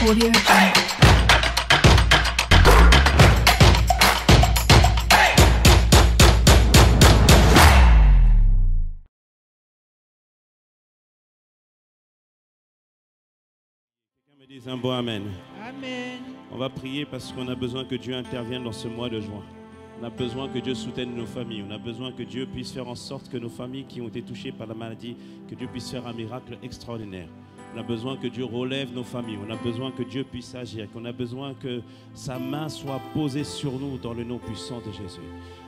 Audio Jungle. Me dise un bon amen. Amen. On va prier parce qu'on a besoin que Dieu intervienne dans ce mois de juin. On a besoin que Dieu soutienne nos familles. On a besoin que Dieu puisse faire en sorte que nos familles qui ont été touchées par la maladie, que Dieu puisse faire un miracle extraordinaire. On a besoin que Dieu relève nos familles. On a besoin que Dieu puisse agir. Qu'on a besoin que sa main soit posée sur nous dans le nom puissant de Jésus.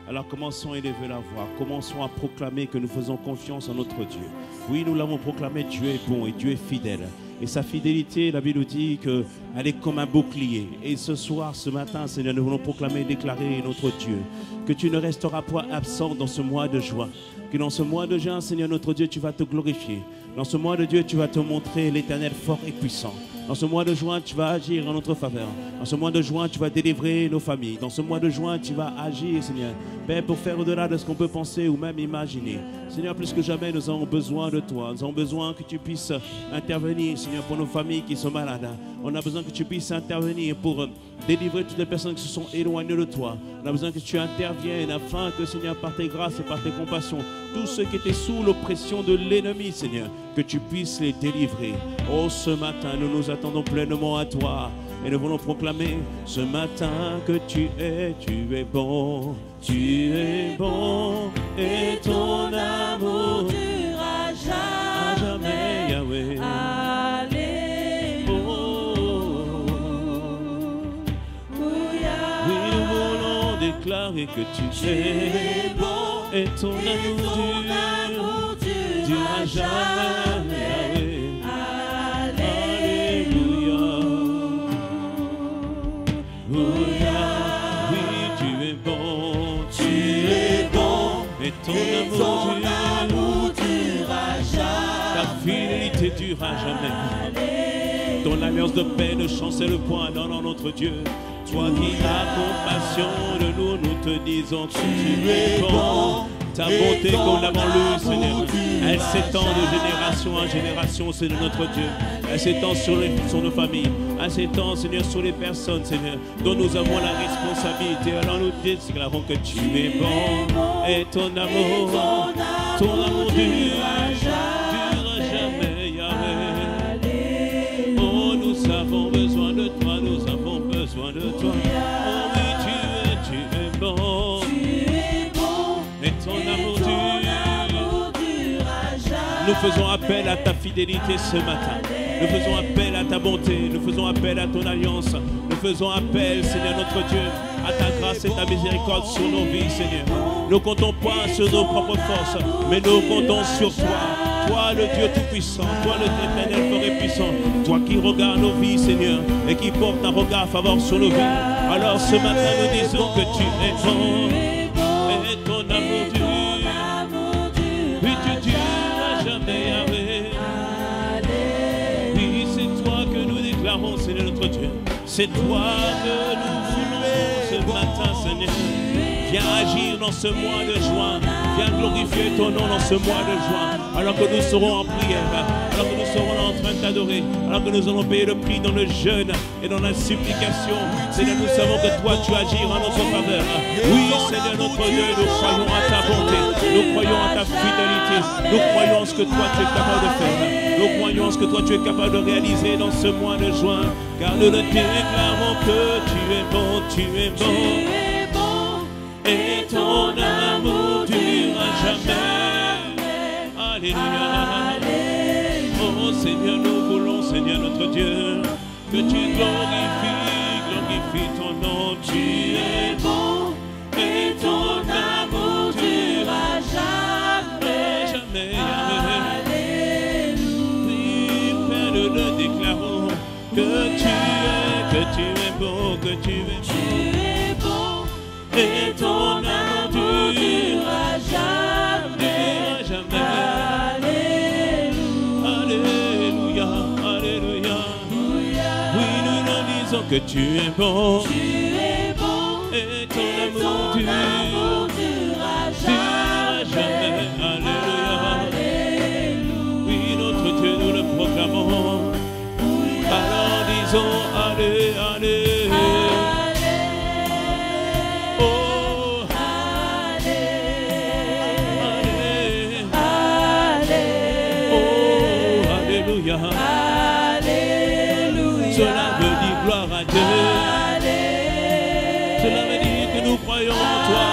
Alors commençons à élever la voix. Commençons à proclamer que nous faisons confiance en notre Dieu. Oui, nous l'avons proclamé, Dieu est bon et Dieu est fidèle. Et sa fidélité, la Bible nous dit qu'elle est comme un bouclier. Et ce soir, ce matin, Seigneur, nous voulons proclamer et déclarer notre Dieu, que tu ne resteras point absent dans ce mois de juin. Que dans ce mois de juin, Seigneur, notre Dieu, tu vas te glorifier. Dans ce mois de Dieu, tu vas te montrer l'Éternel fort et puissant. Dans ce mois de juin, tu vas agir en notre faveur. Dans ce mois de juin, tu vas délivrer nos familles. Dans ce mois de juin, tu vas agir, Seigneur, Père, pour faire au-delà de ce qu'on peut penser ou même imaginer. Seigneur, plus que jamais, nous avons besoin de toi. Nous avons besoin que tu puisses intervenir, Seigneur, pour nos familles qui sont malades. On a besoin que tu puisses intervenir pour délivrer toutes les personnes qui se sont éloignées de toi. On a besoin que tu interviennes afin que, Seigneur, par tes grâces et par tes compassions, tous ceux qui étaient sous l'oppression de l'ennemi, Seigneur, que tu puisses les délivrer. Oh, ce matin, nous nous attendons pleinement à toi. Et nous voulons proclamer ce matin que tu es bon, et ton amour durera jamais, Yahweh. Oui, nous voulons déclarer que tu es bon, et ton amour durera jamais, Yahweh. Et ton amour durera jamais. Ta fidélité durera jamais. Ton alliance de paix ne chancelle point dans notre Dieu. Toi qui as compassion de nous, nous te disons que tu es bon. Ta bonté, comme l'avons lu, Seigneur, elle s'étend de génération en génération, c'est de notre Dieu. Elle s'étend sur nos familles. Elle s'étend, Seigneur, sur les personnes, Seigneur, dont nous avons la responsabilité. Alors nous déclarons que tu es bon. Et ton amour durera jamais, Yahweh. Oh, nous avons besoin de toi, nous avons besoin de toi. Oh oui, tu es bon. Et ton amour durera jamais. Nous faisons appel à ta fidélité ce matin. Nous faisons appel à ta bonté. Nous faisons appel à ton alliance. Nous faisons appel, Seigneur notre Dieu, à ta grâce et ta miséricorde sur nos vies, Seigneur. Nous comptons pas sur nos propres forces, mais nous comptons sur toi. Toi, le Dieu tout-puissant, toi, le Éternel fort et puissant, toi qui regardes nos vies, Seigneur, et qui porte un regard faveur sur nos vies. Alors ce matin, nous disons que tu es bon, et ton amour durera. Oui, tu dureras jamais, Yahweh. Oui, c'est toi que nous déclarons, Seigneur notre Dieu. C'est toi que nous voulons ce matin, Seigneur. Viens agir dans ce mois de juin. Viens glorifier ton nom dans ce mois de juin. Alors que nous serons en prière, alors que nous serons en train de t'adorer, alors que nous allons payer le prix dans le jeûne et dans la supplication. Seigneur, nous savons que toi tu agis en notre faveur. Oui, Seigneur notre Dieu, nous croyons à ta bonté, nous croyons à ta fidélité, nous croyons en ce que toi tu es capable de faire. Nous croyons en ce que toi tu es capable de réaliser dans ce mois de juin. Car nous le déclarons que tu es bon, et ton amour durera jamais. Alléluia. Oh Seigneur, nous voulons, Seigneur notre Dieu, que tu glorifies ton nom. Tu es bon, et ton amour durera jamais, jamais. Oui, Père, nous le déclarons que tu es bon, et ton amour durera jamais, jamais. Alléluia, alléluia. Oui, nous nous disons que tu es bon, et ton amour durera jamais. Alléluia. Oui, notre Dieu, nous le proclamons. Alors disons croyons en toi.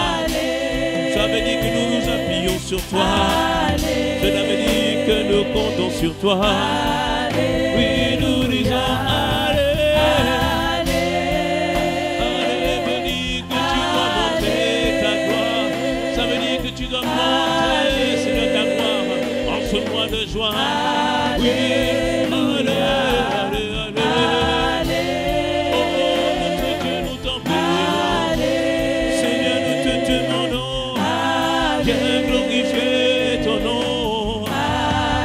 Ça veut dire que nous nous appuyons sur toi. Cela veut dire que nous comptons sur toi. Oui, nous disons allez. Allez, veut dire que tu dois montrer ta gloire. Ça veut dire que tu dois montrer, Seigneur, ta gloire en ce mois de juin. Oui, allez, allez, allez. Oh, notre Dieu, nous t'en prions. Seigneur, nous te demandons. Viens glorifier ton nom.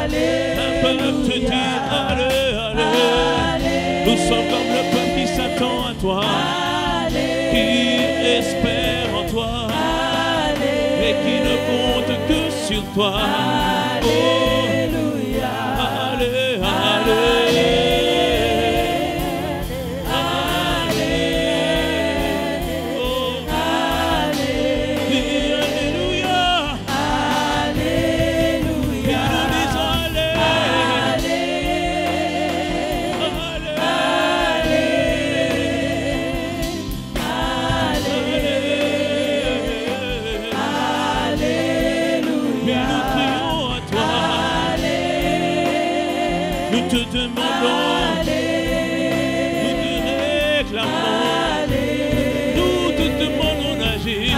Un peuple te dit allez, allez. Nous sommes comme le peuple qui s'attend à toi, qui espère en toi et qui ne compte que sur toi. Oh, allez, allez. Nous te demandons, nous te réclamons, nous te demandons d'agir.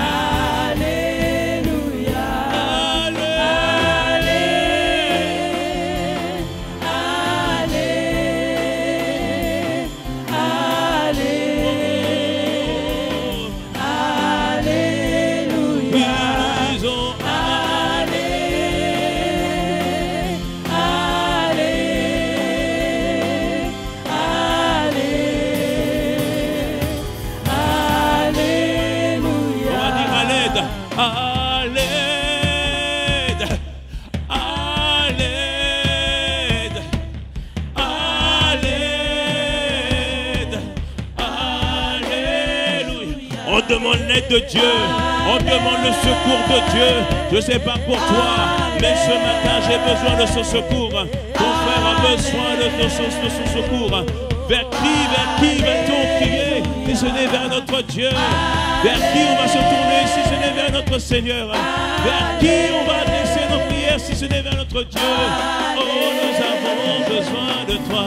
Alléluia. À l'aide, à l'aide, à l'aide, alléluia. On demande l'aide de Dieu, on demande le secours de Dieu. Je ne sais pas pour toi, mais ce matin j'ai besoin de ce secours. Ton frère a besoin de son secours. Vers qui va-t-on crier si ce n'est vers notre Dieu? Vers qui on va se tourner si ce n'est vers notre Seigneur? Vers qui on va adresser nos prières si ce n'est vers notre Dieu? Oh, nous avons besoin de toi.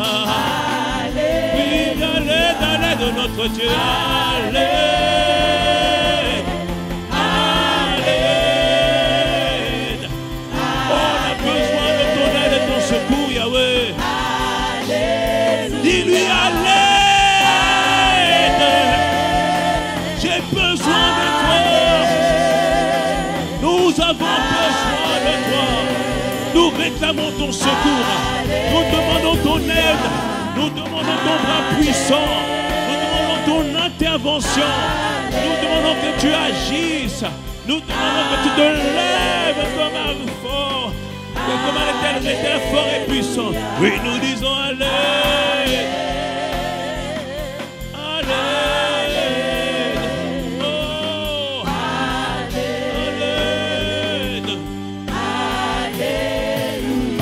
Oui, à l'aide de notre Dieu. À l'aide, à l'aide. On a besoin de ton aide et de ton secours, Yahweh. Dis-lui à l'aide. J'ai besoin de toi. Nous avons besoin de toi. Nous réclamons ton secours. Nous demandons ton aide. Nous demandons ton bras puissant. Nous demandons ton intervention. Nous demandons que tu agisses. Nous demandons que tu te lèves comme un fort. Comme un éternel fort et puissant. Oui, nous disons allez.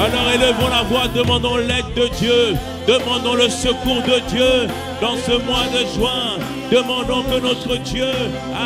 Alors élevons la voix, demandons l'aide de Dieu, demandons le secours de Dieu dans ce mois de juin. Demandons que notre Dieu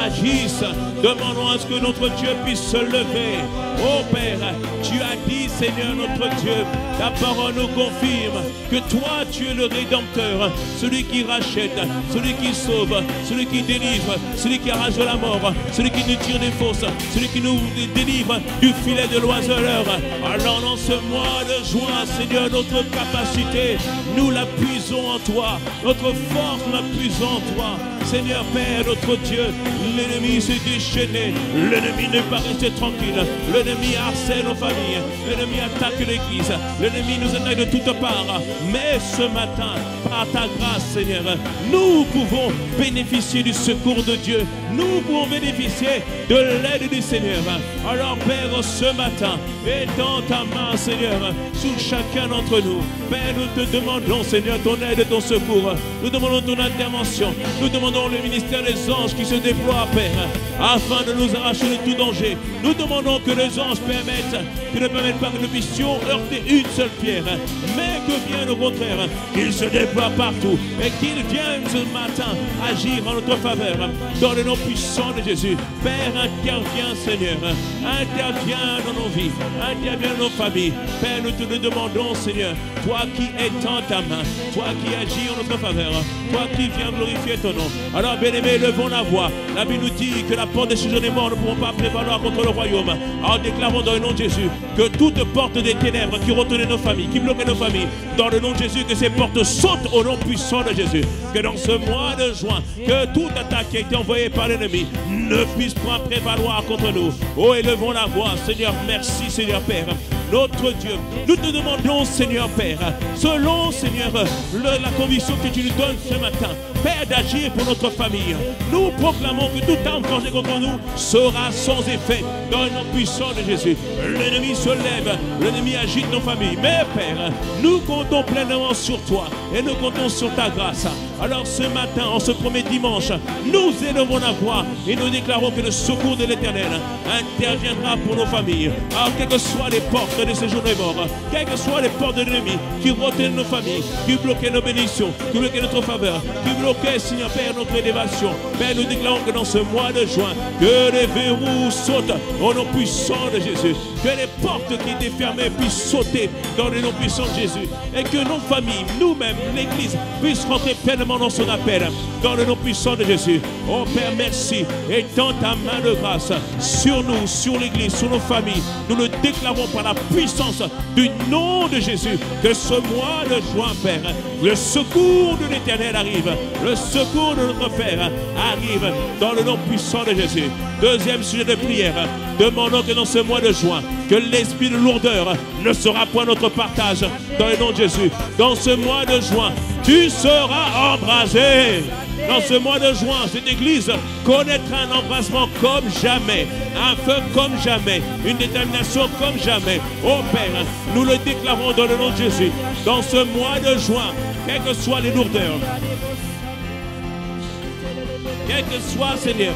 agisse, demandons à ce que notre Dieu puisse se lever. Oh Père, tu as dit, Seigneur notre Dieu, ta parole nous confirme que toi tu es le Rédempteur, celui qui rachète, celui qui sauve, celui qui délivre, celui qui arrache de la mort, celui qui nous tire des fosses, celui qui nous délivre du filet de l'oiseleur. Alors dans ce mois de juin, Seigneur, notre capacité, nous la puisons en toi, notre force, nous la puisons en toi. Seigneur Père, notre Dieu, l'ennemi s'est déchaîné, l'ennemi n'est pas resté tranquille, l'ennemi harcèle nos familles, l'ennemi attaque l'église, l'ennemi nous attaque de toutes parts. Mais ce matin, par ta grâce, Seigneur, nous pouvons bénéficier du secours de Dieu, nous pouvons bénéficier de l'aide du Seigneur. Alors Père, ce matin, étends ta main, Seigneur, sur chacun d'entre nous. Père, nous te demandons, Seigneur, ton aide et ton secours. Nous demandons ton intervention. Nous demandons le ministère des anges qui se déploie, Père, afin de nous arracher de tout danger. Nous demandons que les anges permettent, que ne permettent pas que nous puissions heurter une seule pierre, mais que vienne au contraire, qu'ils se déploient partout et qu'ils viennent ce matin agir en notre faveur. Donne-nous, puissant de Jésus. Père, interviens, Seigneur. Interviens dans nos vies. Interviens dans nos familles. Père, nous te le demandons, Seigneur. Toi qui étends ta main. Toi qui agis en notre faveur. Toi qui viens glorifier ton nom. Alors, bien-aimés, levons la voix. La Bible nous dit que la porte des séjours des morts ne pourront pas prévaloir contre le royaume. Alors, déclarons dans le nom de Jésus que toute porte des ténèbres qui retenaient nos familles, qui bloquaient nos familles, dans le nom de Jésus, que ces portes sautent au nom puissant de Jésus. Que dans ce mois de juin, que toute attaque qui a été envoyée par l'ennemi ne puisse pas prévaloir contre nous. Oh, élevons la voix. Seigneur, merci, Seigneur Père. Notre Dieu, nous te demandons, Seigneur Père, selon, Seigneur, la conviction que tu nous donnes ce matin, Père, d'agir pour notre famille. Nous proclamons que toute arme forgée contre nous sera sans effet dans le nom puissant de Jésus. L'ennemi se lève, l'ennemi agite nos familles. Mais Père, nous comptons pleinement sur toi et nous comptons sur ta grâce. Alors ce matin, en ce premier dimanche, nous élevons la voix et nous déclarons que le secours de l'Éternel interviendra pour nos familles. Alors quelles que soient les portes de ces jours des morts, quelles que soient les portes de l'ennemi qui retenaient nos familles, qui bloquaient nos bénédictions, qui bloquaient notre faveur, qui bloquaient, Seigneur Père, notre élévation, Père, nous déclarons que dans ce mois de juin, que les verrous sautent au nom puissant de Jésus, que les portes qui étaient fermées puissent sauter dans le nom puissant de Jésus, et que nos familles, nous-mêmes, l'Église, puissent rentrer pleinement dans son appel, dans le nom puissant de Jésus. Oh Père, merci. Étends ta main de grâce sur nous, sur l'Église, sur nos familles. Nous le déclarons par la puissance du nom de Jésus, que ce mois de juin, Père, le secours de l'Éternel arrive, le secours de notre Père arrive dans le nom puissant de Jésus. Deuxième sujet de prière, demandons que dans ce mois de juin, que l'esprit de lourdeur ne sera point notre partage dans le nom de Jésus. Dans ce mois de juin, tu seras embrasé. Dans ce mois de juin, cette église connaîtra un embrasement comme jamais, un feu comme jamais, une détermination comme jamais. Oh Père, nous le déclarons dans le nom de Jésus. Dans ce mois de juin, quelles que soient les lourdeurs, quel que soit, Seigneur,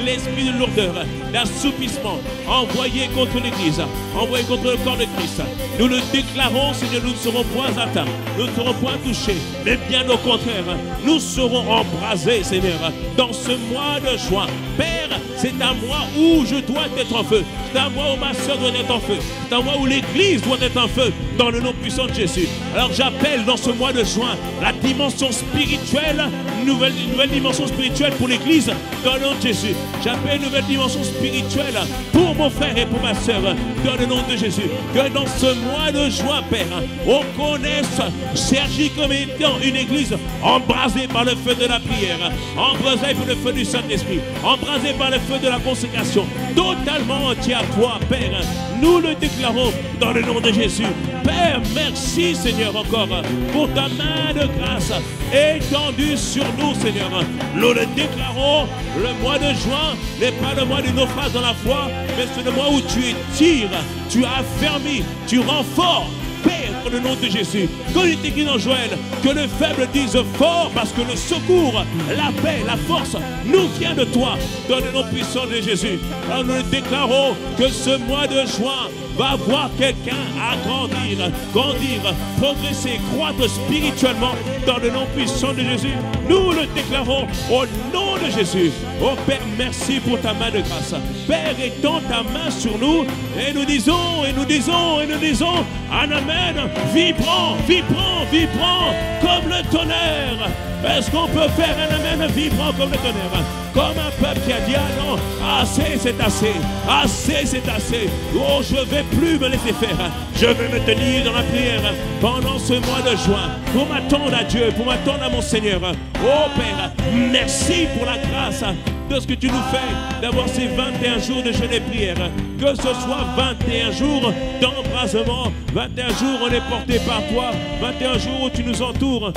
l'esprit de lourdeur, d'assoupissement envoyé contre l'Église, envoyé contre le corps de Christ, nous le déclarons, Seigneur, nous ne serons point atteints, nous ne serons point touchés, mais bien au contraire, nous serons embrasés, Seigneur, dans ce mois de juin. Père, c'est un mois où je dois être en feu, c'est un mois où ma soeur doit être en feu, c'est un mois où l'Église doit être en feu, dans le nom puissant de Jésus. Alors j'appelle dans ce mois de juin la dimension spirituelle, une nouvelle dimension spirituelle pour l'Église, dans le nom de Jésus. J'appelle une nouvelle dimension spirituelle pour mon frère et pour ma soeur, dans le nom de Jésus. Que dans ce mois de juin, Père, on connaisse Sergi comme étant une église embrasée par le feu de la prière, embrasée par le feu du Saint-Esprit, embrasée par le feu de la consécration, totalement entière à toi, Père. Nous le déclarons dans le nom de Jésus. Père, merci, Seigneur, encore pour ta main de grâce étendue sur nous, Seigneur. Nous le déclarons, le mois de juin n'est pas le mois du naufrage dans la foi, mais c'est le mois où tu étires, tu affermis, tu renforces. Père, dans le nom de Jésus, comme il est écrit dans Joël, que le faible dise fort, parce que le secours, la paix, la force nous vient de toi, dans le nom puissant de Jésus. Alors nous déclarons que ce mois de juin va voir quelqu'un agrandir, grandir, progresser, croître spirituellement dans le nom puissant de Jésus. Nous le déclarons au nom de Jésus. Oh Père, merci pour ta main de grâce. Père, étends ta main sur nous et nous disons, et nous disons, et nous disons, un amen vibrant, vibrant, vibrant, comme le tonnerre. Est-ce qu'on peut faire un amen vibrant comme le tonnerre? Comme un peuple qui a dit, ah non, assez c'est assez, assez c'est assez. Oh, je ne vais plus me laisser faire. Je vais me tenir dans la prière pendant ce mois de juin pour m'attendre à Dieu, pour m'attendre à mon Seigneur. Oh Père, merci pour la grâce de ce que tu nous fais, d'avoir ces 21 jours de jeûne et prière. Que ce soit 21 jours d'embrasement, 21 jours où on est porté par toi, 21 jours où tu nous entoures,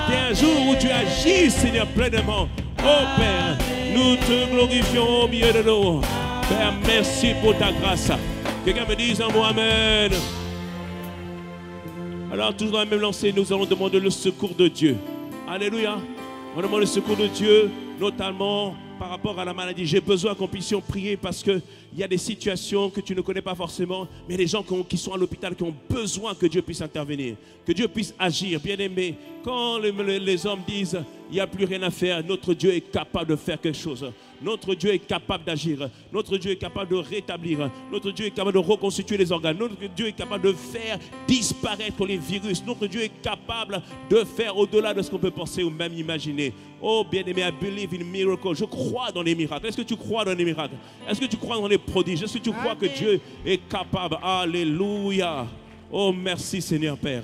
21 jours où tu agis, Seigneur, pleinement. Oh Père, nous te glorifions au milieu de nous. Père, merci pour ta grâce. Quelqu'un me dise un mot amen. Alors, toujours dans la même lancée, nous allons demander le secours de Dieu. Alléluia. On demande le secours de Dieu, notamment par rapport à la maladie. J'ai besoin qu'on puisse prier parce qu'il y a des situations que tu ne connais pas forcément, mais les gens qui sont à l'hôpital, qui ont besoin que Dieu puisse intervenir, que Dieu puisse agir. Bien aimé, quand les hommes disent, il n'y a plus rien à faire. Notre Dieu est capable de faire quelque chose. Notre Dieu est capable d'agir. Notre Dieu est capable de rétablir. Notre Dieu est capable de reconstituer les organes. Notre Dieu est capable de faire disparaître les virus. Notre Dieu est capable de faire au-delà de ce qu'on peut penser ou même imaginer. Oh bien-aimé, I believe in miracles. Je crois dans les miracles. Est-ce que tu crois dans les miracles? Est-ce que tu crois dans les prodiges? Est-ce que tu crois que Dieu est capable? Alléluia. Oh merci Seigneur Père.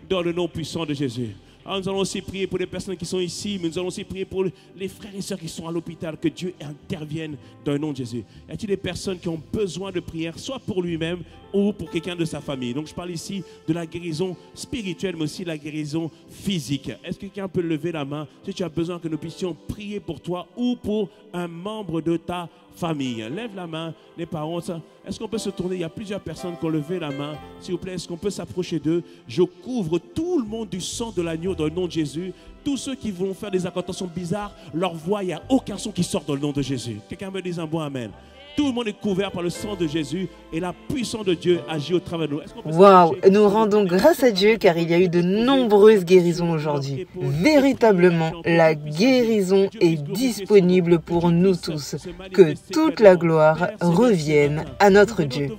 Dans le nom puissant de Jésus. Nous allons aussi prier pour les personnes qui sont ici, mais nous allons aussi prier pour les frères et sœurs qui sont à l'hôpital, que Dieu intervienne dans le nom de Jésus. Y a-t-il des personnes qui ont besoin de prière, soit pour lui-même ou pour quelqu'un de sa famille? Donc je parle ici de la guérison spirituelle, mais aussi la guérison physique. Est-ce que quelqu'un peut lever la main si tu as besoin que nous puissions prier pour toi ou pour un membre de ta famille? Lève la main, les parents. Est-ce qu'on peut se tourner? Il y a plusieurs personnes qui ont levé la main. S'il vous plaît, est-ce qu'on peut s'approcher d'eux? Je couvre tout le monde du sang de l'agneau dans le nom de Jésus. Tous ceux qui vont faire des incantations bizarres, leur voix, il n'y a aucun son qui sort dans le nom de Jésus. Quelqu'un me dit un bon amen. Tout le monde est couvert par le sang de Jésus et la puissance de Dieu agit au travers de nous. Waouh, nous rendons grâce à Dieu car il y a eu de nombreuses guérisons aujourd'hui. Véritablement, la guérison est disponible pour nous tous. Que toute la gloire revienne à notre Dieu.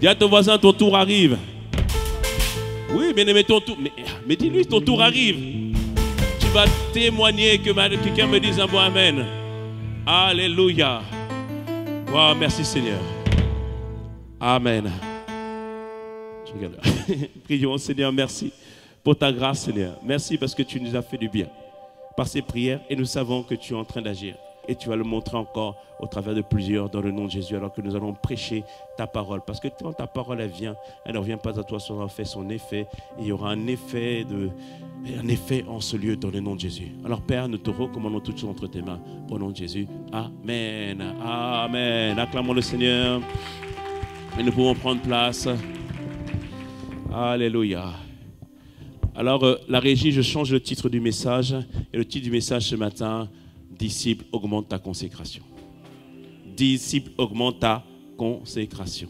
Dis à ton voisin, ton tour arrive. Oui, bien aimé, ton tour. Mais dis-lui, ton tour arrive. Tu vas témoigner que quelqu'un me dise un bon amen. Alléluia. Wow, merci Seigneur. Amen. Je regarde. Prions Seigneur, merci pour ta grâce Seigneur. Merci parce que tu nous as fait du bien par ces prières et nous savons que tu es en train d'agir. Et tu vas le montrer encore au travers de plusieurs dans le nom de Jésus alors que nous allons prêcher ta parole. Parce que quand ta parole elle vient, elle ne revient pas à toi sans avoir fait son effet. Et il y aura un effet en ce lieu dans le nom de Jésus. Alors Père, nous te recommandons toutes choses entre tes mains. Au nom de Jésus. Amen. Amen. Acclamons le Seigneur. Et nous pouvons prendre place. Alléluia. Alors la régie, je change le titre du message. Et le titre du message ce matin, disciple, augmente ta consécration. Disciple, augmente ta consécration.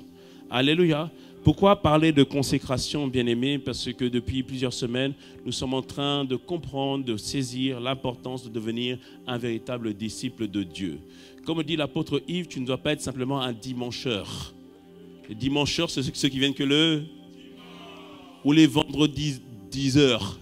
Alléluia. Pourquoi parler de consécration, bien-aimés? Parce que depuis plusieurs semaines, nous sommes en train de comprendre, de saisir l'importance de devenir un véritable disciple de Dieu. Comme dit l'apôtre Yves, tu ne dois pas être simplement un dimancheur. Les dimancheurs, c'est ceux qui viennent que le... Ou les vendredis 10 heures,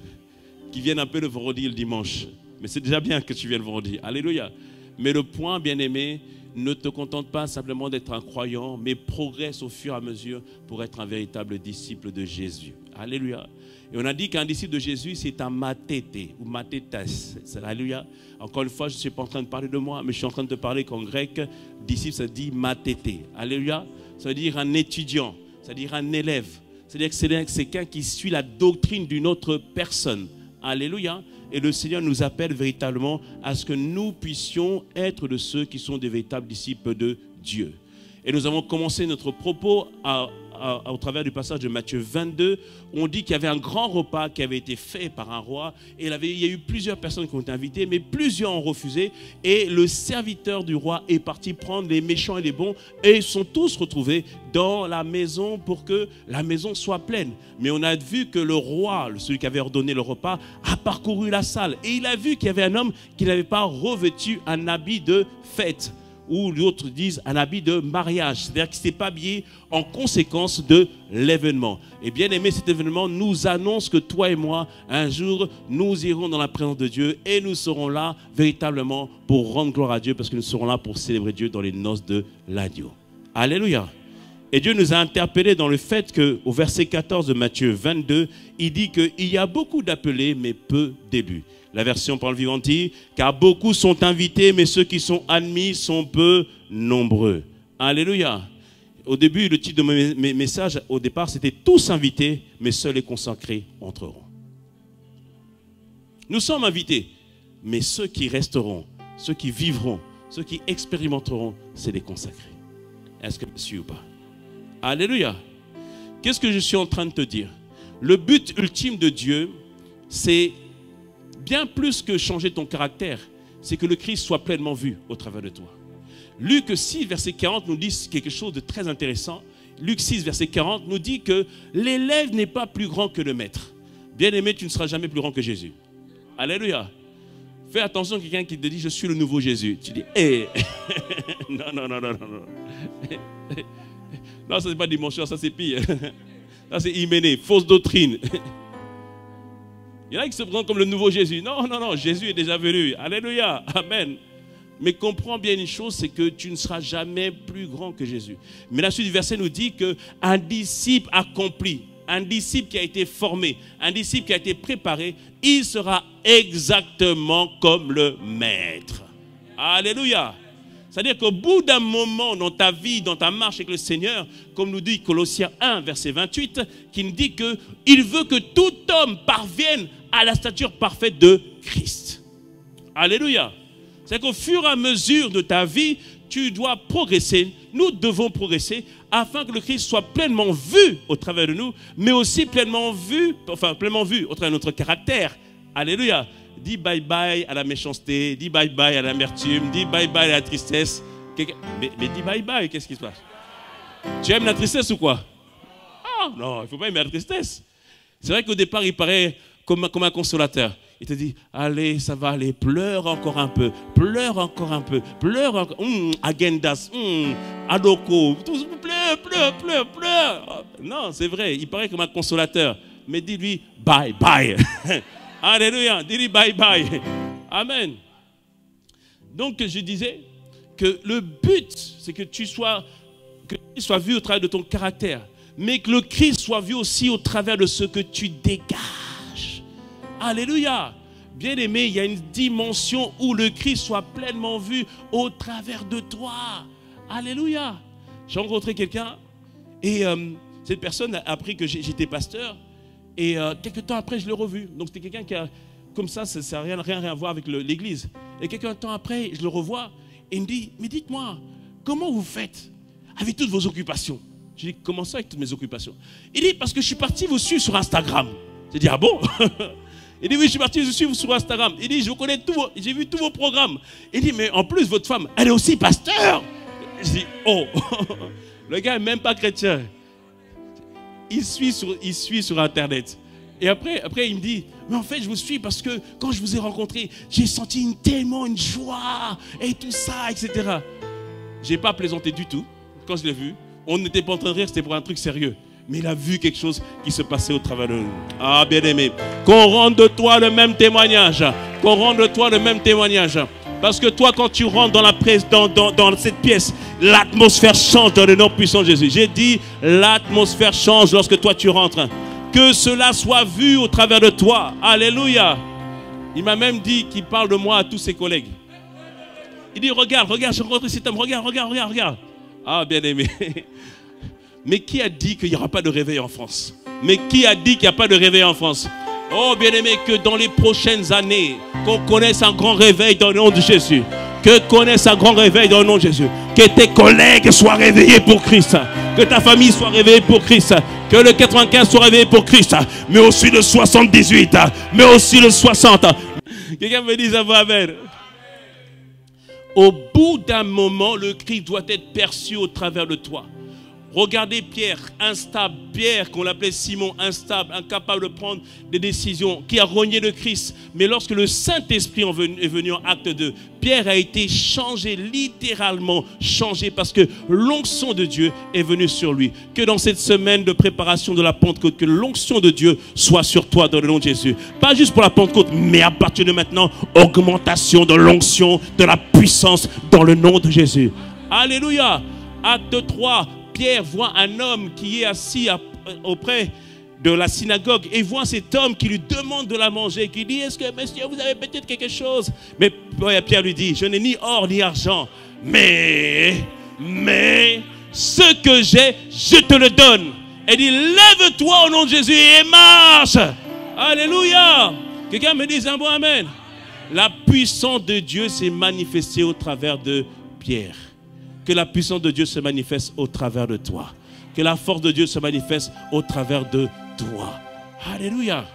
qui viennent un peu le vendredi et le dimanche. Mais c'est déjà bien que tu viennes le vendredi. Alléluia. Mais le point, bien-aimé, ne te contente pas simplement d'être un croyant, mais progresse au fur et à mesure pour être un véritable disciple de Jésus. Alléluia. Et on a dit qu'un disciple de Jésus, c'est un matété ou matétas. Alléluia. Encore une fois, je ne suis pas en train de parler de moi, mais je suis en train de te parler qu'en grec, disciple, ça dit matété. Alléluia. Ça veut dire un étudiant, ça veut dire un élève. C'est-à-dire que c'est quelqu'un qui suit la doctrine d'une autre personne. Alléluia. Et le Seigneur nous appelle véritablement à ce que nous puissions être de ceux qui sont des véritables disciples de Dieu. Et nous avons commencé notre propos au travers du passage de Matthieu 22, où on dit qu'il y avait un grand repas qui avait été fait par un roi. Et il y a eu plusieurs personnes qui ont été invitées, mais plusieurs ont refusé. Et le serviteur du roi est parti prendre les méchants et les bons. Et ils sont tous retrouvés dans la maison pour que la maison soit pleine. Mais on a vu que le roi, celui qui avait ordonné le repas, a parcouru la salle. Et il a vu qu'il y avait un homme qui n'avait pas revêtu un habit de fête. Ou d'autres disent un habit de mariage, c'est-à-dire qu'il ne s'est pas habillé en conséquence de l'événement. Et bien aimé, cet événement nous annonce que toi et moi, un jour, nous irons dans la présence de Dieu et nous serons là véritablement pour rendre gloire à Dieu parce que nous serons là pour célébrer Dieu dans les noces de l'agneau. Alléluia. Et Dieu nous a interpellés dans le fait qu'au verset 14 de Matthieu 22, il dit qu'il y a beaucoup d'appelés mais peu d'élus. La version Parole vivante dit, car beaucoup sont invités, mais ceux qui sont admis sont peu nombreux. Alléluia. Au début, le titre de mes messages, au départ, c'était tous invités, mais seuls les consacrés entreront. Nous sommes invités, mais ceux qui resteront, ceux qui vivront, ceux qui expérimenteront, c'est les consacrés. Est-ce que je suis ou pas? Alléluia. Qu'est-ce que je suis en train de te dire? Le but ultime de Dieu, c'est bien plus que changer ton caractère, c'est que le Christ soit pleinement vu au travers de toi. Luc 6, verset 40 nous dit quelque chose de très intéressant. Luc 6, verset 40 nous dit que l'élève n'est pas plus grand que le maître. Bien aimé, tu ne seras jamais plus grand que Jésus. Alléluia. Fais attention à quelqu'un qui te dit, je suis le nouveau Jésus. Tu dis, hé. Non, non, non, non, non. Non, ça c'est pas dimension, ça c'est pire. Ça c'est hyménée, fausse doctrine. Il y en a qui se prennent comme le nouveau Jésus. Non, non, non, Jésus est déjà venu. Alléluia, amen. Mais comprends bien une chose, c'est que tu ne seras jamais plus grand que Jésus. Mais la suite du verset nous dit qu'un disciple accompli, un disciple qui a été formé, un disciple qui a été préparé, il sera exactement comme le maître. Alléluia. C'est-à-dire qu'au bout d'un moment dans ta vie, dans ta marche avec le Seigneur, comme nous dit Colossiens 1, verset 28, qui nous dit qu'il veut que tout homme parvienne à la stature parfaite de Christ. Alléluia. C'est qu'au fur et à mesure de ta vie, tu dois progresser, nous devons progresser, afin que le Christ soit pleinement vu au travers de nous, mais aussi pleinement vu au travers de notre caractère. Alléluia. Dis bye bye à la méchanceté, dis bye bye à l'amertume, dis bye bye à la tristesse. Mais dis bye bye, qu'est-ce qui se passe? Tu aimes la tristesse ou quoi? Ah non, il ne faut pas aimer la tristesse. C'est vrai qu'au départ, il paraît comme un consolateur. Il te dit, allez, ça va aller, pleure encore un peu, pleure encore un peu, pleure encore, agendas, adoko, pleure. Non, c'est vrai, il paraît comme un consolateur. Mais dis-lui, bye bye. Alléluia, dis-lui bye bye. Amen. Donc, je disais que le but, c'est que Christ soit vu au travers de ton caractère, mais que le Christ soit vu aussi au travers de ce que tu dégages. Alléluia. Bien aimé, il y a une dimension où le Christ soit pleinement vu au travers de toi. Alléluia. J'ai rencontré quelqu'un et cette personne a appris que j'étais pasteur et quelques temps après, je l'ai revu. Donc c'était quelqu'un qui a, comme ça n'a rien à voir avec l'église. Et quelques temps après, je le revois et il me dit, mais dites-moi, comment vous faites avec toutes vos occupations? Je dis, comment ça avec toutes mes occupations? Il dit, parce que je suis parti vous suivre sur Instagram. J'ai dit, ah bon? Il dit, oui, je suis parti vous suivre sur Instagram. Il dit, je connais j'ai vu tous vos programmes. Il dit, mais en plus, votre femme, elle est aussi pasteur. Je dis, oh, le gars n'est même pas chrétien. Il suit sur Internet. Et après, il me dit, mais en fait, je vous suis parce que quand je vous ai rencontré, j'ai senti tellement une joie et tout ça, etc. Je n'ai pas plaisanté du tout quand je l'ai vu. On n'était pas en train de rire, c'était pour un truc sérieux. Mais il a vu quelque chose qui se passait au travers de nous. Ah, bien-aimé, qu'on rende de toi le même témoignage. Qu'on rende de toi le même témoignage. Parce que toi, quand tu rentres dans cette pièce, l'atmosphère change dans le nom puissant de Jésus. J'ai dit, l'atmosphère change lorsque toi tu rentres. Que cela soit vu au travers de toi. Alléluia. Il m'a même dit qu'il parle de moi à tous ses collègues. Il dit, regarde, j'ai rencontré cet homme, regarde. Ah, bien-aimé. Mais qui a dit qu'il n'y aura pas de réveil en France? Mais qui a dit qu'il n'y a pas de réveil en France? Oh, bien-aimé, que dans les prochaines années, qu'on connaisse un grand réveil dans le nom de Jésus. Que connaisse un grand réveil dans le nom de Jésus. Que tes collègues soient réveillés pour Christ. Que ta famille soit réveillée pour Christ. Que le 95 soit réveillé pour Christ. Mais aussi le 78. Mais aussi le 60. Quelqu'un me dit ça va, amen. Au bout d'un moment, le Christ doit être perçu au travers de toi. Regardez Pierre, instable, Pierre qu'on l'appelait Simon, instable, incapable de prendre des décisions, qui a renié le Christ. Mais lorsque le Saint-Esprit est venu en acte 2, Pierre a été changé, littéralement changé, parce que l'onction de Dieu est venue sur lui. Que dans cette semaine de préparation de la Pentecôte, que l'onction de Dieu soit sur toi dans le nom de Jésus. Pas juste pour la Pentecôte, mais à partir de maintenant, augmentation de l'onction, de la puissance dans le nom de Jésus. Alléluia. Acte 3. Pierre voit un homme qui est assis auprès de la synagogue et voit cet homme qui lui demande de la manger, qui dit, est-ce que monsieur vous avez peut-être quelque chose? Mais Pierre lui dit, je n'ai ni or ni argent, mais ce que j'ai, je te le donne. Et dit, lève-toi au nom de Jésus et marche. Alléluia. Quelqu'un me dit un bon amen. La puissance de Dieu s'est manifestée au travers de Pierre. Que la puissance de Dieu se manifeste au travers de toi. Que la force de Dieu se manifeste au travers de toi. Alléluia.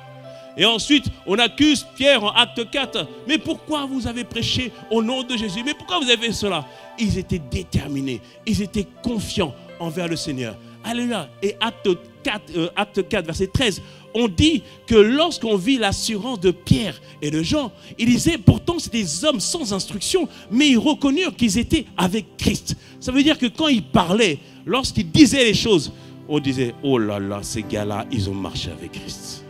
Et ensuite, on accuse Pierre en acte 4. Mais pourquoi vous avez prêché au nom de Jésus? Mais pourquoi vous avez fait cela? Ils étaient déterminés. Ils étaient confiants envers le Seigneur. Alléluia. Et acte 4, verset 13, on dit que lorsqu'on vit l'assurance de Pierre et de Jean, ils disaient pourtant c'est des hommes sans instruction, mais ils reconnurent qu'ils étaient avec Christ. Ça veut dire que quand ils parlaient, lorsqu'ils disaient les choses, on disait, oh là là, ces gars-là, ils ont marché avec Christ.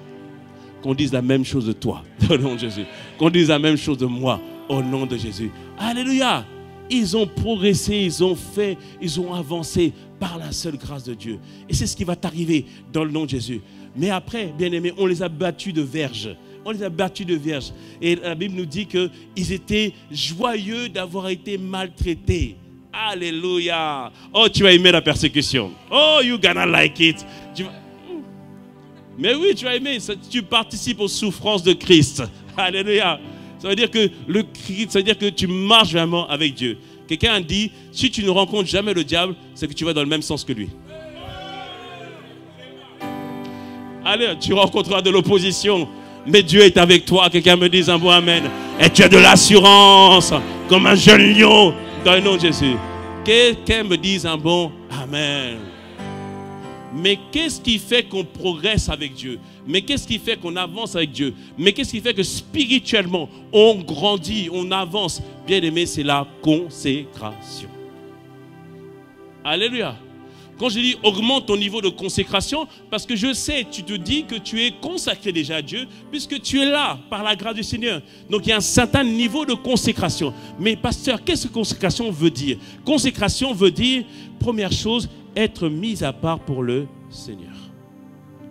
Qu'on dise la même chose de toi, au nom de Jésus. Qu'on dise la même chose de moi, au nom de Jésus. Alléluia. Ils ont progressé, ils ont fait, ils ont avancé par la seule grâce de Dieu. Et c'est ce qui va t'arriver dans le nom de Jésus. Mais après, bien-aimés, on les a battus de verges. On les a battus de verges. Et la Bible nous dit qu'ils étaient joyeux d'avoir été maltraités. Alléluia. Oh, tu vas aimer la persécution. Oh, you gonna like it. Mais oui, tu vas aimer. Tu participes aux souffrances de Christ. Alléluia. Ça veut dire que le Christ, ça veut dire que tu marches vraiment avec Dieu. Quelqu'un a dit, si tu ne rencontres jamais le diable, c'est que tu vas dans le même sens que lui. Allez, tu rencontreras de l'opposition, mais Dieu est avec toi. Quelqu'un me dise un bon amen. Et tu as de l'assurance, comme un jeune lion, dans le nom de Jésus. Quelqu'un me dise un bon amen. Mais qu'est-ce qui fait qu'on progresse avec Dieu? Mais qu'est-ce qui fait qu'on avance avec Dieu? Mais qu'est-ce qui fait que spirituellement, on grandit, on avance? Bien aimé, c'est la consécration. Alléluia. Quand je dis augmente ton niveau de consécration, parce que je sais, tu te dis que tu es consacré déjà à Dieu, puisque tu es là par la grâce du Seigneur. Donc il y a un certain niveau de consécration. Mais pasteur, qu'est-ce que consécration veut dire? Consécration veut dire, première chose, être mis à part pour le Seigneur.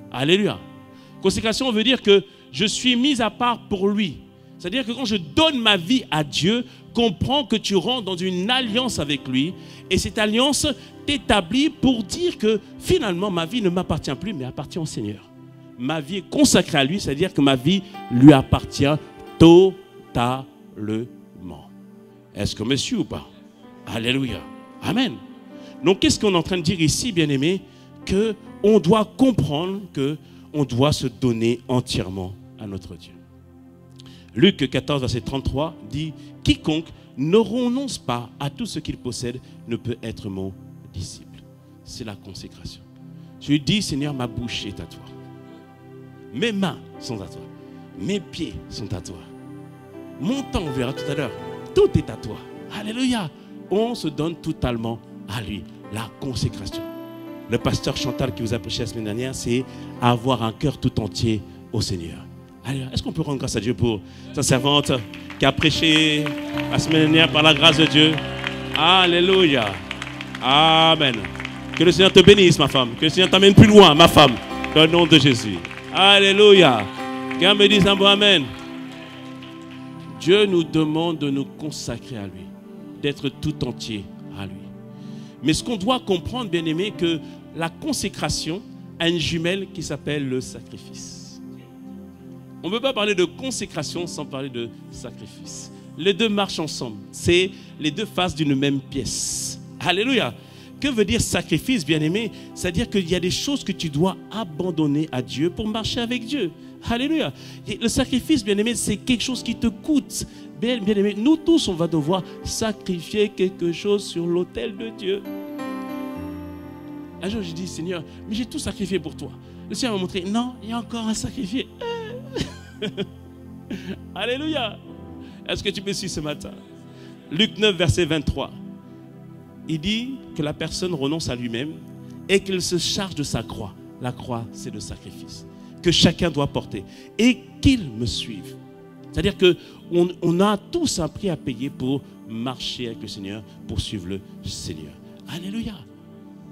Alléluia. Consécration veut dire que je suis mis à part pour lui. C'est-à-dire que quand je donne ma vie à Dieu, comprends que tu rentres dans une alliance avec lui. Et cette alliance t'établit pour dire que finalement ma vie ne m'appartient plus, mais appartient au Seigneur. Ma vie est consacrée à lui, c'est-à-dire que ma vie lui appartient totalement. Est-ce que monsieur ou pas? Alléluia. Amen. Donc, qu'est-ce qu'on est en train de dire ici, bien-aimé? Qu'on doit comprendre qu'on doit se donner entièrement à notre Dieu. Luc 14, verset 33 dit « Quiconque ne renonce pas à tout ce qu'il possède ne peut être mon disciple. » C'est la consécration. Je lui dis « Seigneur, ma bouche est à toi. Mes mains sont à toi. Mes pieds sont à toi. Mon temps, on verra tout à l'heure, tout est à toi. » Alléluia. On se donne totalement à lui, la consécration. Le pasteur Chantal qui vous a prêché la semaine dernière, c'est avoir un cœur tout entier au Seigneur. Alors, est-ce qu'on peut rendre grâce à Dieu pour sa servante qui a prêché la semaine dernière par la grâce de Dieu? Alléluia. Amen. Que le Seigneur te bénisse, ma femme. Que le Seigneur t'amène plus loin, ma femme. Dans le nom de Jésus. Alléluia. Qu'un me dise un bon amen. Dieu nous demande de nous consacrer à lui, d'être tout entier à lui. Mais ce qu'on doit comprendre, bien aimé, que la consécration a une jumelle qui s'appelle le sacrifice. On ne peut pas parler de consécration sans parler de sacrifice. Les deux marchent ensemble. C'est les deux faces d'une même pièce. Alléluia. Que veut dire sacrifice, bien aimé? C'est-à-dire qu'il y a des choses que tu dois abandonner à Dieu pour marcher avec Dieu. Alléluia. Et le sacrifice, bien aimé, c'est quelque chose qui te coûte. Bien aimé, nous tous, on va devoir sacrifier quelque chose sur l'autel de Dieu. Un jour, j'ai dit, Seigneur, mais j'ai tout sacrifié pour toi. Le Seigneur m'a montré, non, il y a encore à sacrifier. Alléluia. Est-ce que tu me suis ce matin? Luc 9, verset 23. Il dit que la personne renonce à lui-même et qu'il se charge de sa croix. La croix, c'est le sacrifice que chacun doit porter et qu'il me suive. C'est-à-dire qu'on a tous un prix à payer pour marcher avec le Seigneur, pour suivre le Seigneur. Alléluia.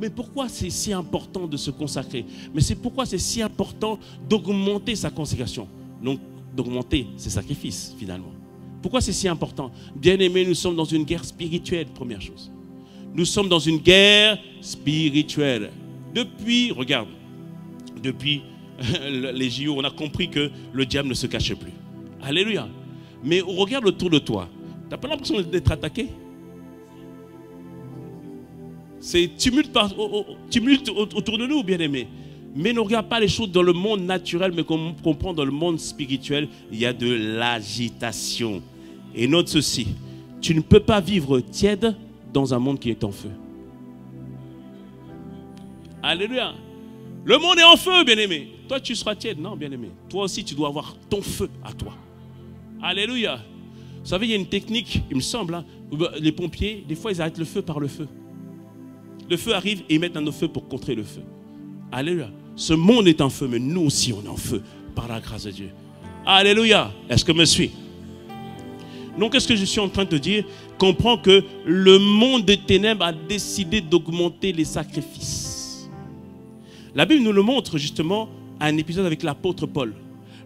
Mais pourquoi c'est si important de se consacrer? Mais c'est pourquoi c'est si important d'augmenter sa consécration. Donc, d'augmenter ses sacrifices, finalement. Pourquoi c'est si important? Bien aimé, nous sommes dans une guerre spirituelle, première chose. Nous sommes dans une guerre spirituelle. Depuis, regarde, depuis les JO, on a compris que le diable ne se cachait plus. Alléluia. Mais regarde autour de toi. Tu n'as pas l'impression d'être attaqué? C'est tumulte autour de nous, bien-aimés. Mais ne regarde pas les choses dans le monde naturel, mais comme on comprend dans le monde spirituel, il y a de l'agitation. Et note ceci, tu ne peux pas vivre tiède dans un monde qui est en feu. Alléluia. Le monde est en feu, bien-aimé. toi tu seras tiède. Non, bien-aimé. Toi aussi, tu dois avoir ton feu à toi. Alléluia. Vous savez, il y a une technique, il me semble, hein, les pompiers, des fois, ils arrêtent le feu par le feu. Le feu arrive et ils mettent un autre feu pour contrer le feu. Alléluia. Ce monde est en feu, mais nous aussi, on est en feu par la grâce de Dieu. Alléluia. Est-ce que me suis? Donc, qu'est-ce que je suis en train de te dire? Comprends que le monde des ténèbres a décidé d'augmenter les sacrifices. La Bible nous le montre justement à un épisode avec l'apôtre Paul.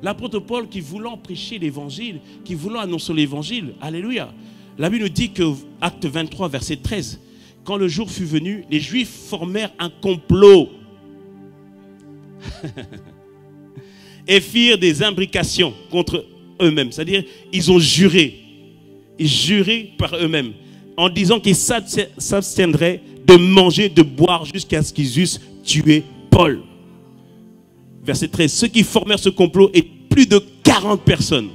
L'apôtre Paul qui voulant prêcher l'évangile, qui voulant annoncer l'évangile, alléluia. La Bible nous dit que, acte 23, verset 13, quand le jour fut venu, les Juifs formèrent un complot et firent des imbrications contre eux-mêmes. C'est-à-dire, ils ont juré. Ils juraient par eux-mêmes en disant qu'ils s'abstiendraient de manger, de boire jusqu'à ce qu'ils eussent tué Paul. Verset 13. Ceux qui formèrent ce complot étaient plus de 40 personnes.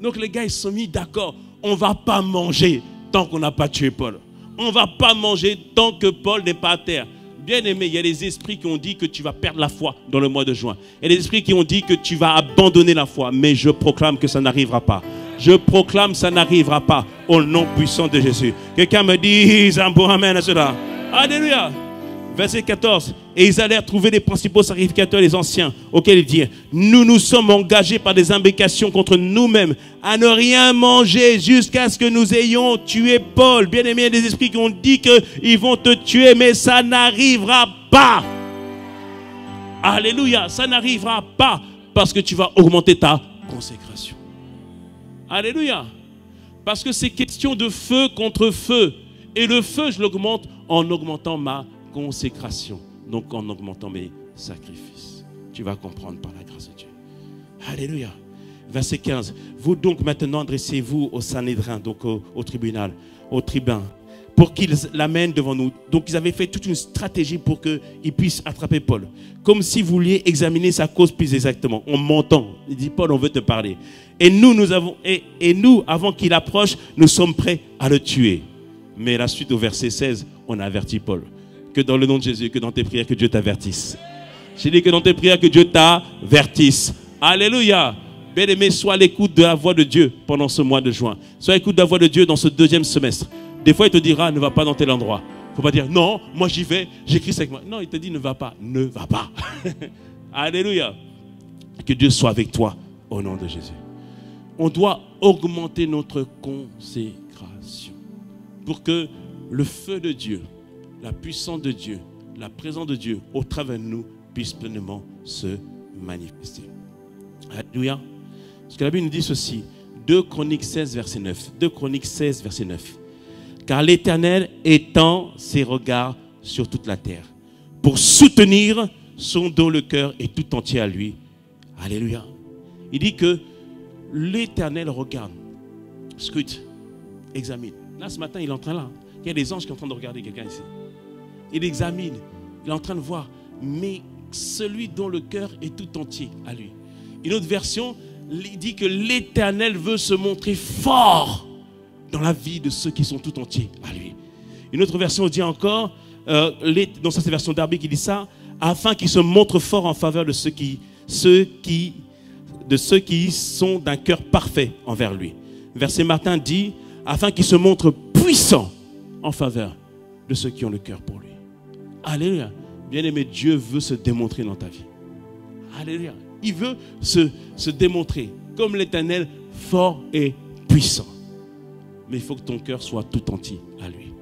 Donc les gars, ils se sont mis d'accord. On ne va pas manger tant qu'on n'a pas tué Paul. On ne va pas manger tant que Paul n'est pas à terre. Bien aimé, il y a des esprits qui ont dit que tu vas perdre la foi dans le mois de juin. Il y a des esprits qui ont dit que tu vas abandonner la foi. Mais je proclame que ça n'arrivera pas. Je proclame que ça n'arrivera pas au nom puissant de Jésus. Quelqu'un me dit un bon amen à cela. Alléluia. Verset 14. Et ils allèrent trouver les principaux sacrificateurs, les anciens, auxquels ils dirent: nous nous sommes engagés par des imbrications contre nous-mêmes à ne rien manger jusqu'à ce que nous ayons tué Paul. Bien aimé, il y a des esprits qui ont dit qu'ils vont te tuer, mais ça n'arrivera pas. Alléluia, ça n'arrivera pas parce que tu vas augmenter ta consécration. Alléluia. Parce que c'est question de feu contre feu. Et le feu, je l'augmente en augmentant ma consécration. Donc en augmentant mes sacrifices. Tu vas comprendre par la grâce de Dieu. Alléluia. Verset 15. Vous donc maintenant adressez-vous au Sanhédrin, donc au tribunal, au tribun, pour qu'ils l'amènent devant nous. Donc ils avaient fait toute une stratégie pour qu'ils puissent attraper Paul. Comme si vous vouliez examiner sa cause plus exactement. On m'entend. Il dit: Paul, on veut te parler. Et nous, avant qu'il approche, nous sommes prêts à le tuer. Mais la suite au verset 16, on a averti Paul. Que dans le nom de Jésus, que dans tes prières, que Dieu t'avertisse. J'ai dit que dans tes prières, que Dieu t'avertisse. Alléluia. Bien-aimé, sois à l'écoute de la voix de Dieu pendant ce mois de juin. Sois à l'écoute de la voix de Dieu dans ce deuxième semestre. Des fois, il te dira: ne va pas dans tel endroit. Il ne faut pas dire: non, moi j'y vais, j'écris ça avec moi. Non, il te dit: ne va pas. Ne va pas. Alléluia. Que Dieu soit avec toi au nom de Jésus. On doit augmenter notre consécration pour que le feu de Dieu, la puissance de Dieu, la présence de Dieu au travers de nous puisse pleinement se manifester. Alléluia. Parce que la Bible nous dit ceci. 2 Chroniques 16, verset 9. 2 Chroniques 16, verset 9. Car l'Éternel étend ses regards sur toute la terre pour soutenir son dont le cœur est tout entier à lui. Alléluia. Il dit que l'Éternel regarde, scrute, examine. Là, ce matin, il est en train là. Il y a des anges qui sont en train de regarder quelqu'un ici. Il examine, il est en train de voir. Mais celui dont le cœur est tout entier à lui. Une autre version dit que l'Éternel veut se montrer fort dans la vie de ceux qui sont tout entiers à lui. Une autre version dit encore, donc ça c'est la version Darby qui dit ça, afin qu'il se montre fort en faveur de ceux qui sont d'un cœur parfait envers lui. Verset Martin dit, afin qu'il se montre puissant en faveur de ceux qui ont le cœur pour lui. Alléluia. Bien-aimé, Dieu veut se démontrer dans ta vie. Alléluia. Il veut se démontrer comme l'Éternel, fort et puissant. Mais il faut que ton cœur soit tout entier à lui.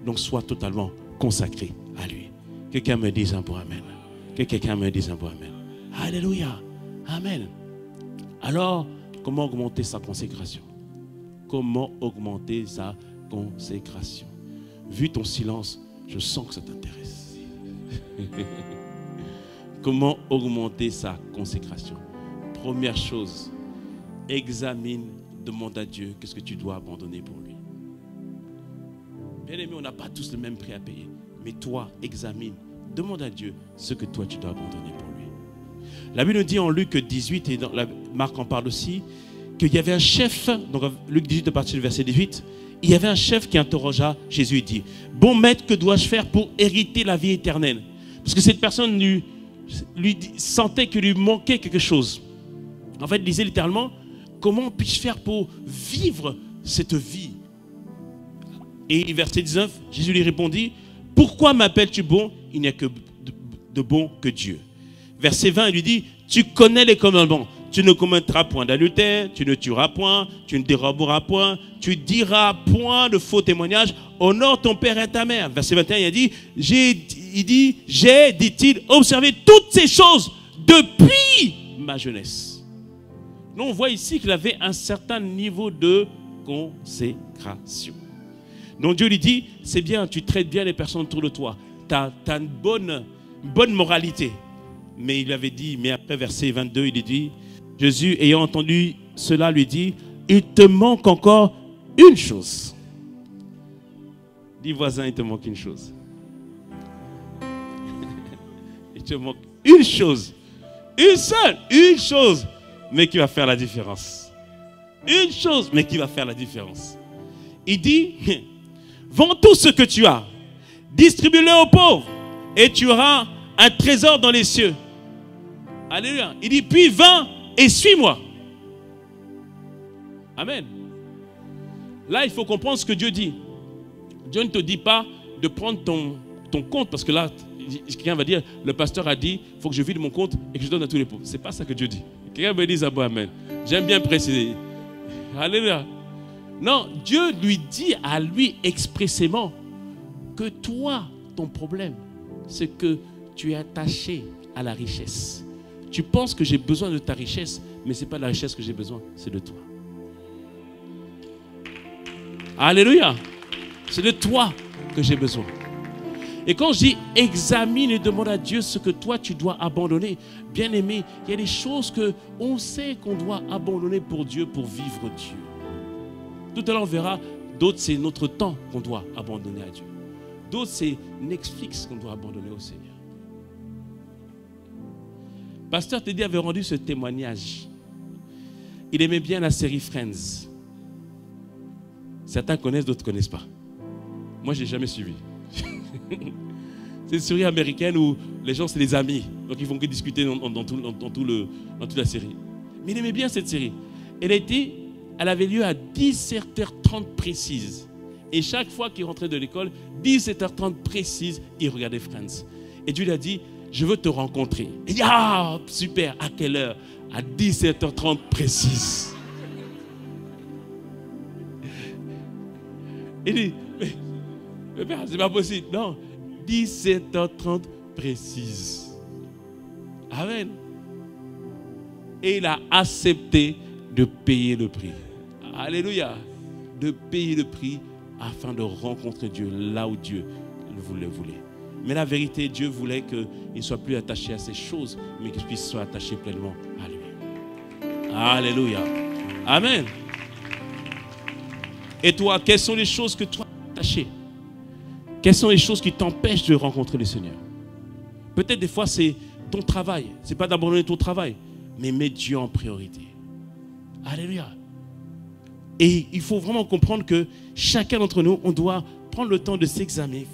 Donc sois totalement consacré à lui. Quelqu'un me dise un bon amen. Que quelqu'un me dise un bon amen. Alléluia. Amen. Alors, comment augmenter sa consécration? Comment augmenter sa consécration? Vu ton silence, je sens que ça t'intéresse. Comment augmenter sa consécration? Première chose, examine, demande à Dieu qu'est-ce que tu dois abandonner pour lui. Bien aimé, on n'a pas tous le même prix à payer. Mais toi, examine, demande à Dieu ce que toi tu dois abandonner pour lui. La Bible nous dit en Luc 18, et dans Marc en parle aussi, qu'il y avait un chef, donc Luc 18 à partir du verset 18, il y avait un chef qui interrogea Jésus et dit: bon maître, que dois-je faire pour hériter la vie éternelle? Parce que cette personne lui sentait qu'il lui manquait quelque chose. En fait, il disait littéralement, comment puis-je faire pour vivre cette vie? Et verset 19, Jésus lui répondit, pourquoi m'appelles-tu bon? Il n'y a que de bon que Dieu. Verset 20, il lui dit, tu connais les commandements. Tu ne commettras point d'adultère, tu ne tueras point, tu ne déroberas point, tu diras point de faux témoignages, honore ton père et ta mère. Verset 21, il dit, j'ai, dit-il, observé toutes ces choses depuis ma jeunesse. Donc on voit ici qu'il avait un certain niveau de consécration. Donc Dieu lui dit, c'est bien, tu traites bien les personnes autour de toi, tu as une bonne moralité. Mais il avait dit, mais après verset 22, il dit, Jésus ayant entendu cela lui dit, il te manque encore une chose. Dis voisin, il te manque une chose. Il te manque une chose. Une seule, une chose, mais qui va faire la différence. Une chose, mais qui va faire la différence. Il dit, vends tout ce que tu as, distribue-le aux pauvres, et tu auras un trésor dans les cieux. Alléluia. Il dit, puis va et suis-moi. Amen. Là, il faut comprendre ce que Dieu dit. Dieu ne te dit pas de prendre ton compte, parce que là, quelqu'un va dire, le pasteur a dit, il faut que je vide mon compte et que je donne à tous les pauvres. Ce n'est pas ça que Dieu dit. Quelqu'un me dit, Amen. J'aime bien préciser. Alléluia. Non, Dieu lui dit à lui expressément que toi, ton problème, c'est que tu es attaché à la richesse. Tu penses que j'ai besoin de ta richesse, mais ce n'est pas de la richesse que j'ai besoin, c'est de toi. Alléluia. C'est de toi que j'ai besoin. Et quand je dis examine et demande à Dieu ce que toi tu dois abandonner, bien aimé, il y a des choses qu'on sait qu'on doit abandonner pour Dieu, pour vivre Dieu. Tout à l'heure on verra, d'autres c'est notre temps qu'on doit abandonner à Dieu. D'autres c'est Netflix qu'on doit abandonner au Seigneur. Pasteur Teddy avait rendu ce témoignage. Il aimait bien la série Friends. Certains connaissent, d'autres ne connaissent pas. Moi, je n'ai jamais suivi. C'est une série américaine où les gens, c'est des amis. Donc, ils ne font que discuter dans toute la série. Mais il aimait bien cette série. Elle avait lieu à 17h30 précise. Et chaque fois qu'il rentrait de l'école, 17h30 précise, il regardait Friends. Et Dieu lui a dit, je veux te rencontrer. Il dit, ah, super, à quelle heure? À 17h30 précise. Il dit, mais père, c'est pas possible. Non, 17h30 précise. Amen. Et il a accepté de payer le prix. Alléluia. De payer le prix afin de rencontrer Dieu là où Dieu le voulait. Mais la vérité, Dieu voulait qu'il ne soit plus attaché à ces choses, mais qu'il puisse soit attaché pleinement à lui. Alléluia. Amen. Et toi, quelles sont les choses que toi tu es attaché? Quelles sont les choses qui t'empêchent de rencontrer le Seigneur? Peut-être des fois c'est ton travail. Ce n'est pas d'abandonner ton travail, mais mets Dieu en priorité. Alléluia. Et il faut vraiment comprendre que chacun d'entre nous, on doit prendre le temps de s'examiner,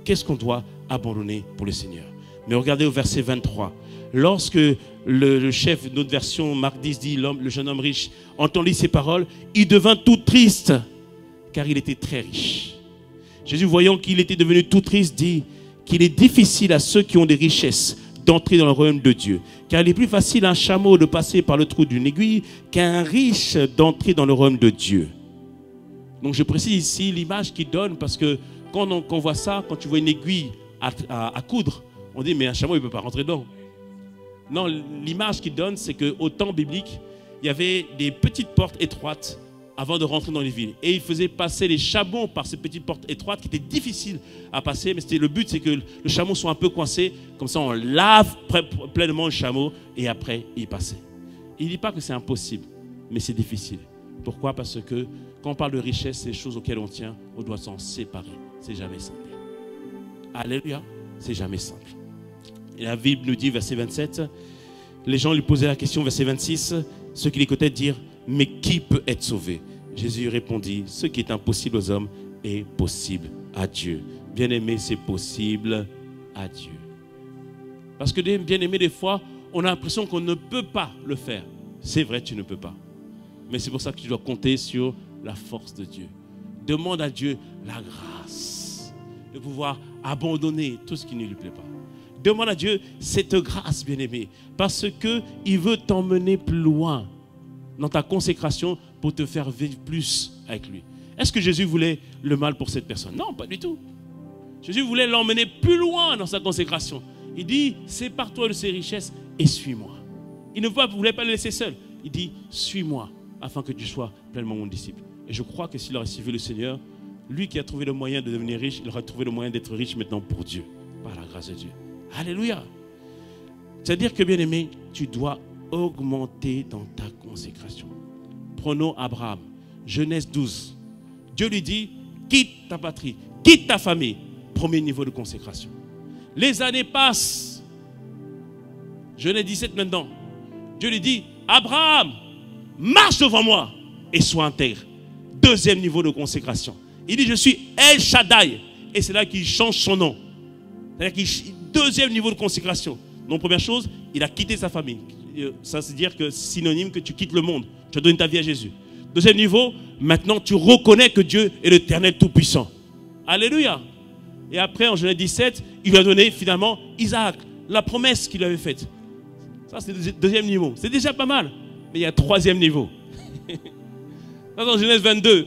qu'est-ce qu'on doit abandonner pour le Seigneur. Mais regardez au verset 23. Lorsque le chef de notre version, Marc 10, dit, le jeune homme riche, entendit ces paroles, il devint tout triste, car il était très riche. Jésus, voyant qu'il était devenu tout triste, dit qu'il est difficile à ceux qui ont des richesses d'entrer dans le royaume de Dieu. Car il est plus facile à un chameau de passer par le trou d'une aiguille qu'à un riche d'entrer dans le royaume de Dieu. Donc je précise ici l'image qu'il donne, parce que quand on voit ça, quand tu vois une aiguille à coudre, on dit mais un chameau il ne peut pas rentrer dedans. Non, l'image qu'il donne, c'est qu'au temps biblique, il y avait des petites portes étroites avant de rentrer dans les villes. Et il faisait passer les chameaux par ces petites portes étroites qui étaient difficiles à passer. Mais le but, c'est que le chameau soit un peu coincé. Comme ça, on lave pleinement le chameau et après, il passait. Il ne dit pas que c'est impossible, mais c'est difficile. Pourquoi? Parce que quand on parle de richesse, c'est les choses auxquelles on tient, on doit s'en séparer. C'est jamais simple. Alléluia, c'est jamais simple. Et la Bible nous dit, verset 27, les gens lui posaient la question, verset 26, ceux qui l'écoutaient dire, mais qui peut être sauvé? Jésus répondit, ce qui est impossible aux hommes est possible à Dieu. Bien-aimé, c'est possible à Dieu. Parce que, bien aimé, des fois, on a l'impression qu'on ne peut pas le faire. C'est vrai, tu ne peux pas. Mais c'est pour ça que tu dois compter sur la force de Dieu. Demande à Dieu la grâce de pouvoir abandonner tout ce qui ne lui plaît pas. Demande à Dieu cette grâce, bien-aimé, parce qu'il veut t'emmener plus loin dans ta consécration pour te faire vivre plus avec lui. Est-ce que Jésus voulait le mal pour cette personne? Non, pas du tout. Jésus voulait l'emmener plus loin dans sa consécration. Il dit, sépare-toi de ses richesses et suis-moi. Il ne voulait pas le laisser seul. Il dit, suis-moi afin que tu sois pleinement mon disciple. Et je crois que s'il aurait suivi le Seigneur, lui qui a trouvé le moyen de devenir riche, il aurait trouvé le moyen d'être riche maintenant pour Dieu, par la grâce de Dieu. Alléluia. C'est-à-dire que, bien-aimé, tu dois augmenter dans ta consécration. Prenons Abraham, Genèse 12. Dieu lui dit, quitte ta patrie, quitte ta famille. Premier niveau de consécration. Les années passent. Genèse 17 maintenant. Dieu lui dit, Abraham, marche devant moi et sois intègre. Deuxième niveau de consécration. Il dit, je suis El Shaddai. Et c'est là qu'il change son nom. C'est-à-dire qu'il deuxième niveau de consécration. Donc première chose, il a quitté sa famille. Ça veut dire que c'est synonyme que tu quittes le monde. Tu as donné ta vie à Jésus. Deuxième niveau, maintenant tu reconnais que Dieu est l'Éternel Tout-Puissant. Alléluia. Et après, en Genèse 17, il lui a donné finalement Isaac, la promesse qu'il avait faite. Ça, c'est le deuxième niveau. C'est déjà pas mal. Mais il y a un troisième niveau. Dans Genèse 22,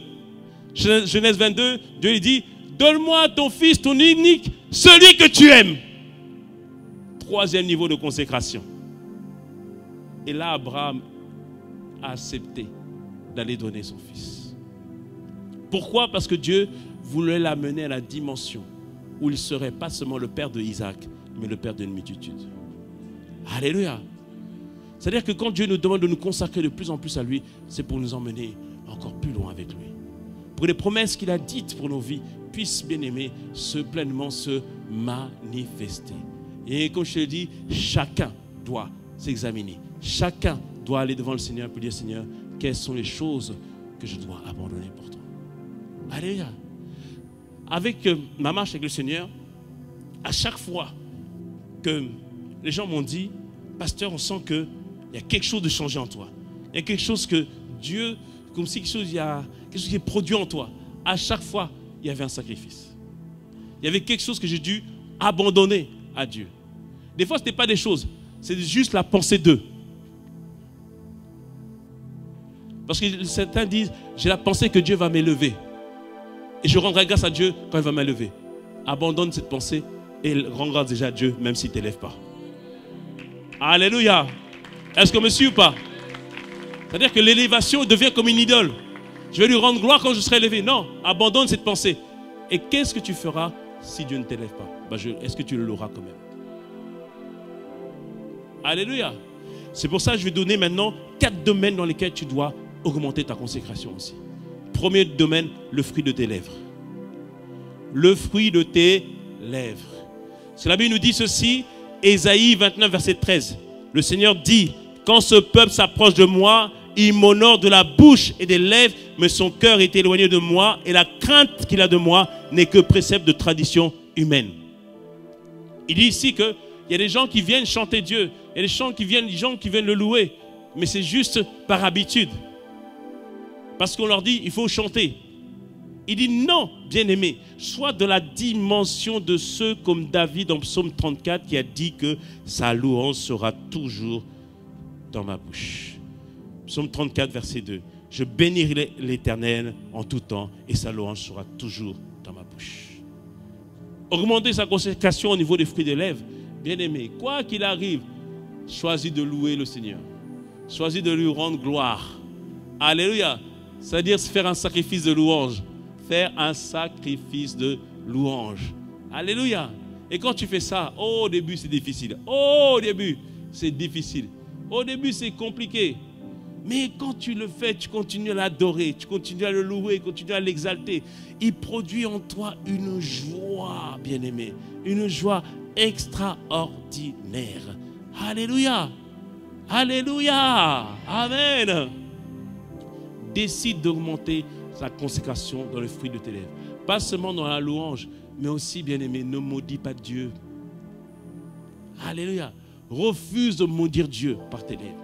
Genèse 22, Dieu lui dit, donne-moi ton fils, ton unique, celui que tu aimes. Troisième niveau de consécration. Et là, Abraham a accepté d'aller donner son fils. Pourquoi? Parce que Dieu voulait l'amener à la dimension où il ne serait pas seulement le père de Isaac, mais le père d'une multitude. Alléluia. C'est-à-dire que quand Dieu nous demande de nous consacrer de plus en plus à lui, c'est pour nous emmener encore plus loin avec lui. Pour que les promesses qu'il a dites pour nos vies puissent, bien aimés, pleinement se manifester. Et comme je te l'ai dit, chacun doit s'examiner. Chacun doit aller devant le Seigneur pour dire, Seigneur, quelles sont les choses que je dois abandonner pour toi. Alléluia. Avec ma marche avec le Seigneur, à chaque fois que les gens m'ont dit, pasteur, on sent qu'il y a quelque chose de changé en toi. Il y a quelque chose que Dieu, comme si il y a quelque chose qui est produit en toi. À chaque fois, il y avait un sacrifice. Il y avait quelque chose que j'ai dû abandonner à Dieu. Des fois, ce n'était pas des choses, c'est juste la pensée d'eux. Parce que certains disent, j'ai la pensée que Dieu va m'élever. Et je rendrai grâce à Dieu quand il va m'élever. Abandonne cette pensée et rends grâce déjà à Dieu, même s'il ne t'élève pas. Alléluia. Est-ce que me suit ou pas? C'est-à-dire que l'élévation devient comme une idole. Je vais lui rendre gloire quand je serai élevé. Non, abandonne cette pensée. Et qu'est-ce que tu feras si Dieu ne t'élève pas? Est-ce que tu le l'auras quand même? Alléluia. C'est pour ça que je vais donner maintenant 4 domaines dans lesquels tu dois augmenter ta consécration aussi. Premier domaine, le fruit de tes lèvres. Le fruit de tes lèvres. C'est la Bible nous dit ceci, Ésaïe 29, verset 13. Le Seigneur dit, quand ce peuple s'approche de moi, il m'honore de la bouche et des lèvres, mais son cœur est éloigné de moi, et la crainte qu'il a de moi n'est que précepte de tradition humaine. Il dit ici qu'il y a des gens qui viennent chanter Dieu, il y a des gens qui viennent le louer, mais c'est juste par habitude. Parce qu'on leur dit, il faut chanter. Il dit non, bien-aimé, sois de la dimension de ceux comme David en psaume 34 qui a dit que sa louange sera toujours dans ma bouche. Psaume 34, verset 2. Je bénirai l'Éternel en tout temps et sa louange sera toujours dans ma bouche. Augmenter sa consécration au niveau des fruits des lèvres. Bien-aimé, quoi qu'il arrive, choisis de louer le Seigneur. Choisis de lui rendre gloire. Alléluia. C'est-à-dire faire un sacrifice de louange. Faire un sacrifice de louange. Alléluia. Et quand tu fais ça, au début c'est difficile. Au début c'est difficile. Au début c'est compliqué. Mais quand tu le fais, tu continues à l'adorer, tu continues à le louer, tu continues à l'exalter. Il produit en toi une joie, bien-aimé. Une joie extraordinaire. Alléluia. Alléluia. Amen. Décide d'augmenter sa consécration dans le fruit de tes lèvres. Pas seulement dans la louange, mais aussi, bien-aimé, ne maudis pas Dieu. Alléluia. Refuse de maudire Dieu par tes lèvres,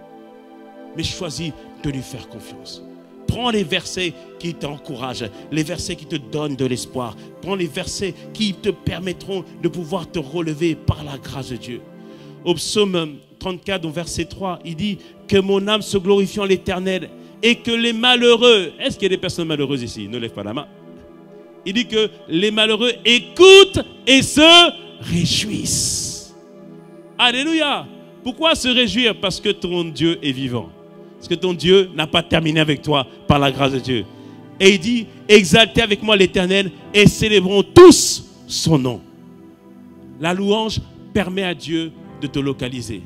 mais choisis de lui faire confiance. Prends les versets qui t'encouragent, les versets qui te donnent de l'espoir. Prends les versets qui te permettront de pouvoir te relever par la grâce de Dieu. Au psaume 34, au verset 3, il dit que mon âme se glorifie en l'Éternel et que les malheureux, est-ce qu'il y a des personnes malheureuses ici? Ne lève pas la main. Il dit que les malheureux écoutent et se réjouissent. Alléluia. Pourquoi se réjouir? Parce que ton Dieu est vivant. Parce que ton Dieu n'a pas terminé avec toi par la grâce de Dieu. Et il dit, exaltez avec moi l'Éternel et célébrons tous son nom. La louange permet à Dieu de te localiser.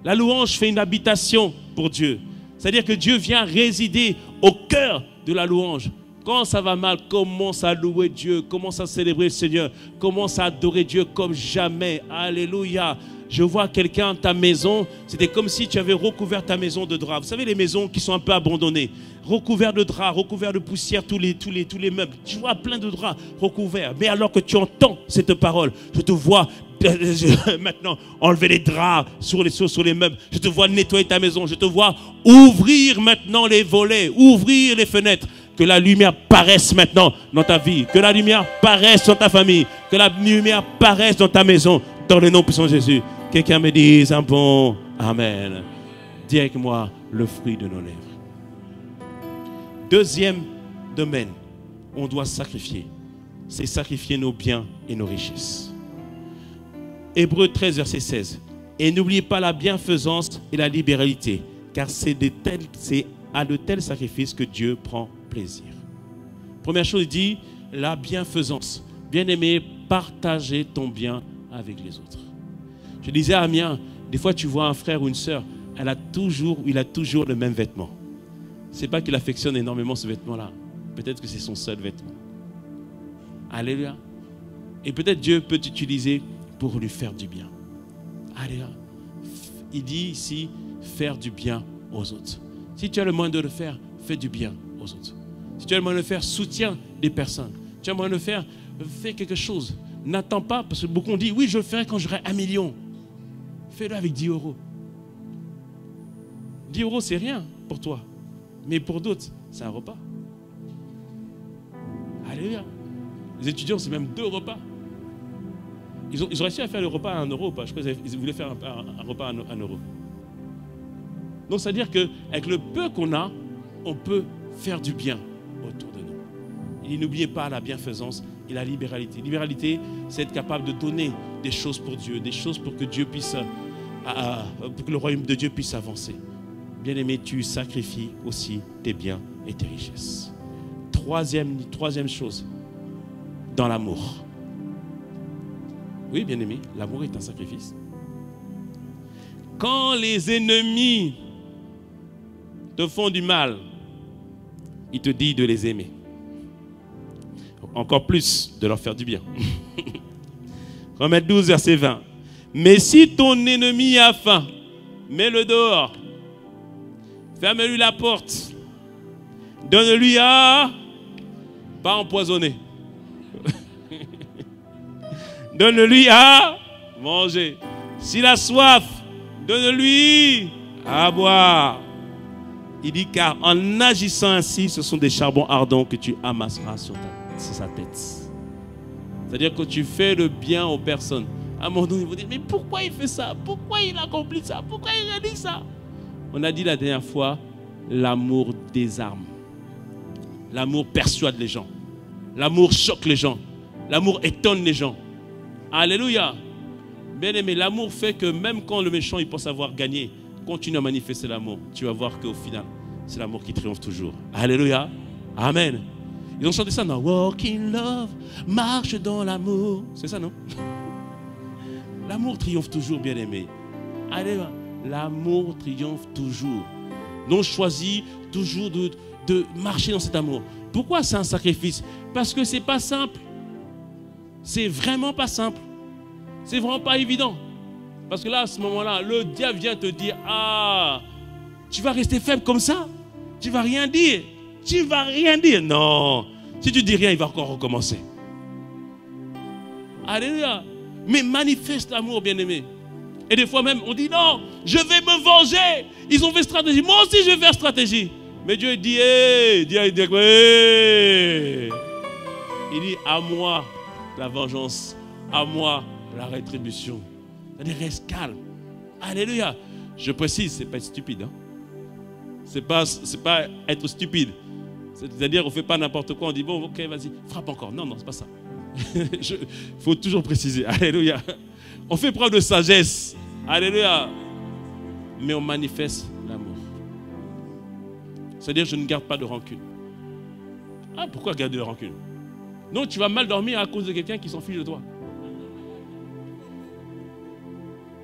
La louange fait une habitation pour Dieu. C'est-à-dire que Dieu vient résider au cœur de la louange. Quand ça va mal, commence à louer Dieu, commence à célébrer le Seigneur, commence à adorer Dieu comme jamais. Alléluia. Je vois quelqu'un dans ta maison, c'était comme si tu avais recouvert ta maison de draps. Vous savez, les maisons qui sont un peu abandonnées, recouverts de draps, recouverts de poussière, tous les meubles. Tu vois plein de draps recouverts. Mais alors que tu entends cette parole, je te vois maintenant enlever les draps sur les meubles. Je te vois nettoyer ta maison. Je te vois ouvrir maintenant les volets, ouvrir les fenêtres. Que la lumière paraisse maintenant dans ta vie. Que la lumière paraisse dans ta famille. Que la lumière paraisse dans ta maison. Dans le nom puissant de Jésus. Quelqu'un me dise un bon Amen. Dis avec moi le fruit de nos lèvres. Deuxième domaine, on doit sacrifier. C'est sacrifier nos biens et nos richesses. Hébreux 13, verset 16. Et n'oubliez pas la bienfaisance et la libéralité, car c'est à de tels sacrifices que Dieu prend plaisir. Première chose, il dit la bienfaisance. Bien-aimé, partagez ton bien avec les autres. Je disais à Amiens, des fois tu vois un frère ou une sœur, il a toujours le même vêtement. Ce n'est pas qu'il affectionne énormément ce vêtement-là. Peut-être que c'est son seul vêtement. Alléluia. Et peut-être Dieu peut t'utiliser pour lui faire du bien. Alléluia. Il dit ici, faire du bien aux autres. Si tu as le moyen de le faire, fais du bien aux autres. Si tu as le moyen de le faire, soutiens des personnes. Si tu as le moyen de le faire, fais quelque chose. N'attends pas, parce que beaucoup ont dit, oui, je le ferai quand j'aurai 1 million. Fais-le avec 10 euros. 10 euros, c'est rien pour toi. Mais pour d'autres, c'est un repas. Alléluia. Les étudiants, c'est même 2 repas. Ils ont réussi à faire le repas à 1 euro. Je crois qu'ils voulaient faire un repas à 1 euro. Donc, c'est-à-dire qu'avec le peu qu'on a, on peut faire du bien autour de nous. Et n'oubliez pas la bienfaisance et la libéralité. Libéralité, c'est être capable de donner des choses pour Dieu, des choses pour que Dieu puisse, pour que le royaume de Dieu puisse avancer. Bien-aimé, tu sacrifies aussi tes biens et tes richesses. Troisième chose, dans l'amour. Oui, bien-aimé, l'amour est un sacrifice. Quand les ennemis te font du mal, il te dit de les aimer. Encore plus, de leur faire du bien. Romains 12, verset 20. Mais si ton ennemi a faim, mets-le dehors. Ferme-lui la porte. Donne-lui à... Pas empoisonner. Donne-lui à manger. S'il a soif, donne-lui à boire. Il dit, car en agissant ainsi, ce sont des charbons ardents que tu amasseras sur sa tête. C'est-à-dire que tu fais le bien aux personnes. À un moment donné, ils vont dire, mais pourquoi il fait ça? Pourquoi il accomplit ça? Pourquoi il a dit ça? On a dit la dernière fois, l'amour désarme. L'amour persuade les gens. L'amour choque les gens. L'amour étonne les gens. Alléluia. Bien aimé, l'amour fait que même quand le méchant il pense avoir gagné, continue à manifester l'amour. Tu vas voir qu'au final, c'est l'amour qui triomphe toujours. Alléluia. Amen. Ils ont chanté ça, non? Walk in love, marche dans l'amour. C'est ça, non? L'amour triomphe toujours, bien aimé. Alléluia. L'amour triomphe toujours. Donc choisis toujours de marcher dans cet amour. Pourquoi c'est un sacrifice? Parce que c'est pas simple. C'est vraiment pas simple. C'est vraiment pas évident. Parce que là, à ce moment-là, le diable vient te dire, ah, tu vas rester faible comme ça? Tu vas rien dire? Tu vas rien dire? Non. Si tu dis rien, il va encore recommencer. Alléluia. Mais manifeste l'amour, bien-aimé. Et des fois même, on dit non, je vais me venger. Ils ont fait stratégie. Moi aussi, je vais faire stratégie. Mais Dieu dit, il dit, à moi la vengeance, à moi la rétribution. C'est-à-dire, reste calme. Alléluia. Je précise, ce n'est pas être stupide. Hein? Ce n'est pas être stupide. C'est-à-dire, on ne fait pas n'importe quoi. On dit, bon, ok, vas-y, frappe encore. Non, non, ce n'est pas ça. Il faut toujours préciser. Alléluia. On fait preuve de sagesse. Alléluia. Mais on manifeste l'amour. C'est-à-dire, je ne garde pas de rancune. Ah, pourquoi garder de rancune? Non, tu vas mal dormir à cause de quelqu'un qui s'en fiche de toi.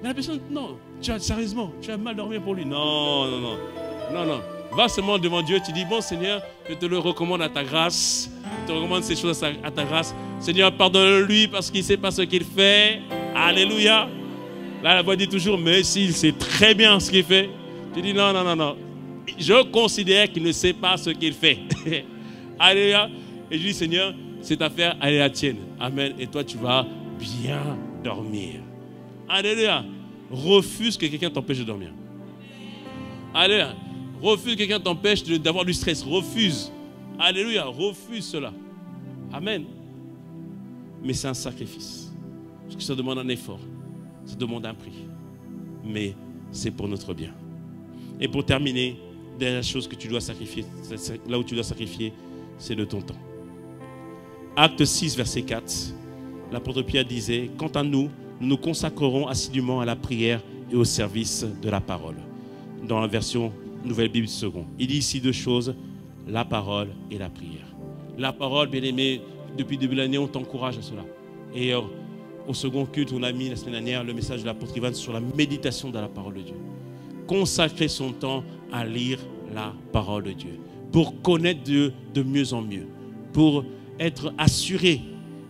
Mais la personne, non, sérieusement, tu vas mal dormir pour lui. Non, non, non. Non, non. Va seulement devant Dieu, tu dis, bon Seigneur, je te le recommande à ta grâce. Je te recommande ces choses à ta grâce. Seigneur, pardonne-lui parce qu'il ne sait pas ce qu'il fait. Alléluia. Là, la voix dit toujours, mais s'il sait très bien ce qu'il fait. Tu dis, non, non, non, non. Je considère qu'il ne sait pas ce qu'il fait. Alléluia. Et je dis, Seigneur, cette affaire, elle est la tienne. Amen. Et toi, tu vas bien dormir. Alléluia. Refuse que quelqu'un t'empêche de dormir. Alléluia. Refuse que quelqu'un t'empêche d'avoir du stress. Refuse. Alléluia. Refuse cela. Amen. Mais c'est un sacrifice. Parce que ça demande un effort. Ça demande un prix. Mais c'est pour notre bien. Et pour terminer, dernière chose que tu dois sacrifier, là où tu dois sacrifier, c'est de ton temps. Acte 6, verset 4. L'apôtre Pierre disait, quant à nous, nous nous consacrerons assidûment à la prière et au service de la parole. Dans la version Nouvelle Bible seconde. Il dit ici deux choses, la parole et la prière. La parole, bien aimé, depuis le début de l'année, on t'encourage à cela. Et au second culte, on a mis la semaine dernière le message de l'apôtre Ivan sur la méditation de la parole de Dieu. Consacrer son temps à lire la parole de Dieu. Pour connaître Dieu de mieux en mieux. Pour être assuré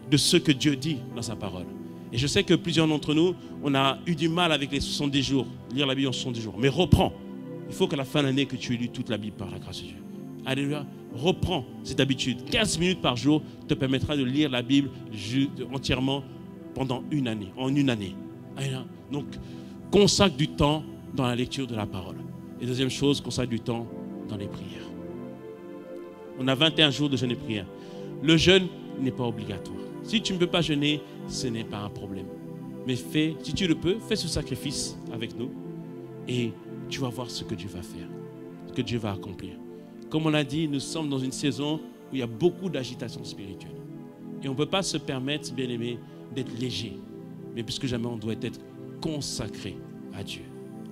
de ce que Dieu dit dans sa parole. Et je sais que plusieurs d'entre nous, on a eu du mal avec les 70 jours, lire la Bible en 70 jours. Mais reprends. Il faut qu'à la fin de l'année, que tu aies lu toute la Bible par la grâce de Dieu. Alléluia. Reprends cette habitude. 15 minutes par jour te permettra de lire la Bible entièrement pendant une année, en une année. Alléluia. Donc, consacre du temps dans la lecture de la parole. Et deuxième chose, consacre du temps dans les prières. On a 21 jours de jeûne et prière. Le jeûne n'est pas obligatoire. Si tu ne peux pas jeûner, ce n'est pas un problème. Mais fais, si tu le peux, fais ce sacrifice avec nous et tu vas voir ce que Dieu va faire, ce que Dieu va accomplir. Comme on l'a dit, nous sommes dans une saison où il y a beaucoup d'agitation spirituelle. Et on ne peut pas se permettre, bien aimé, d'être léger. Mais plus que jamais, on doit être consacré à Dieu.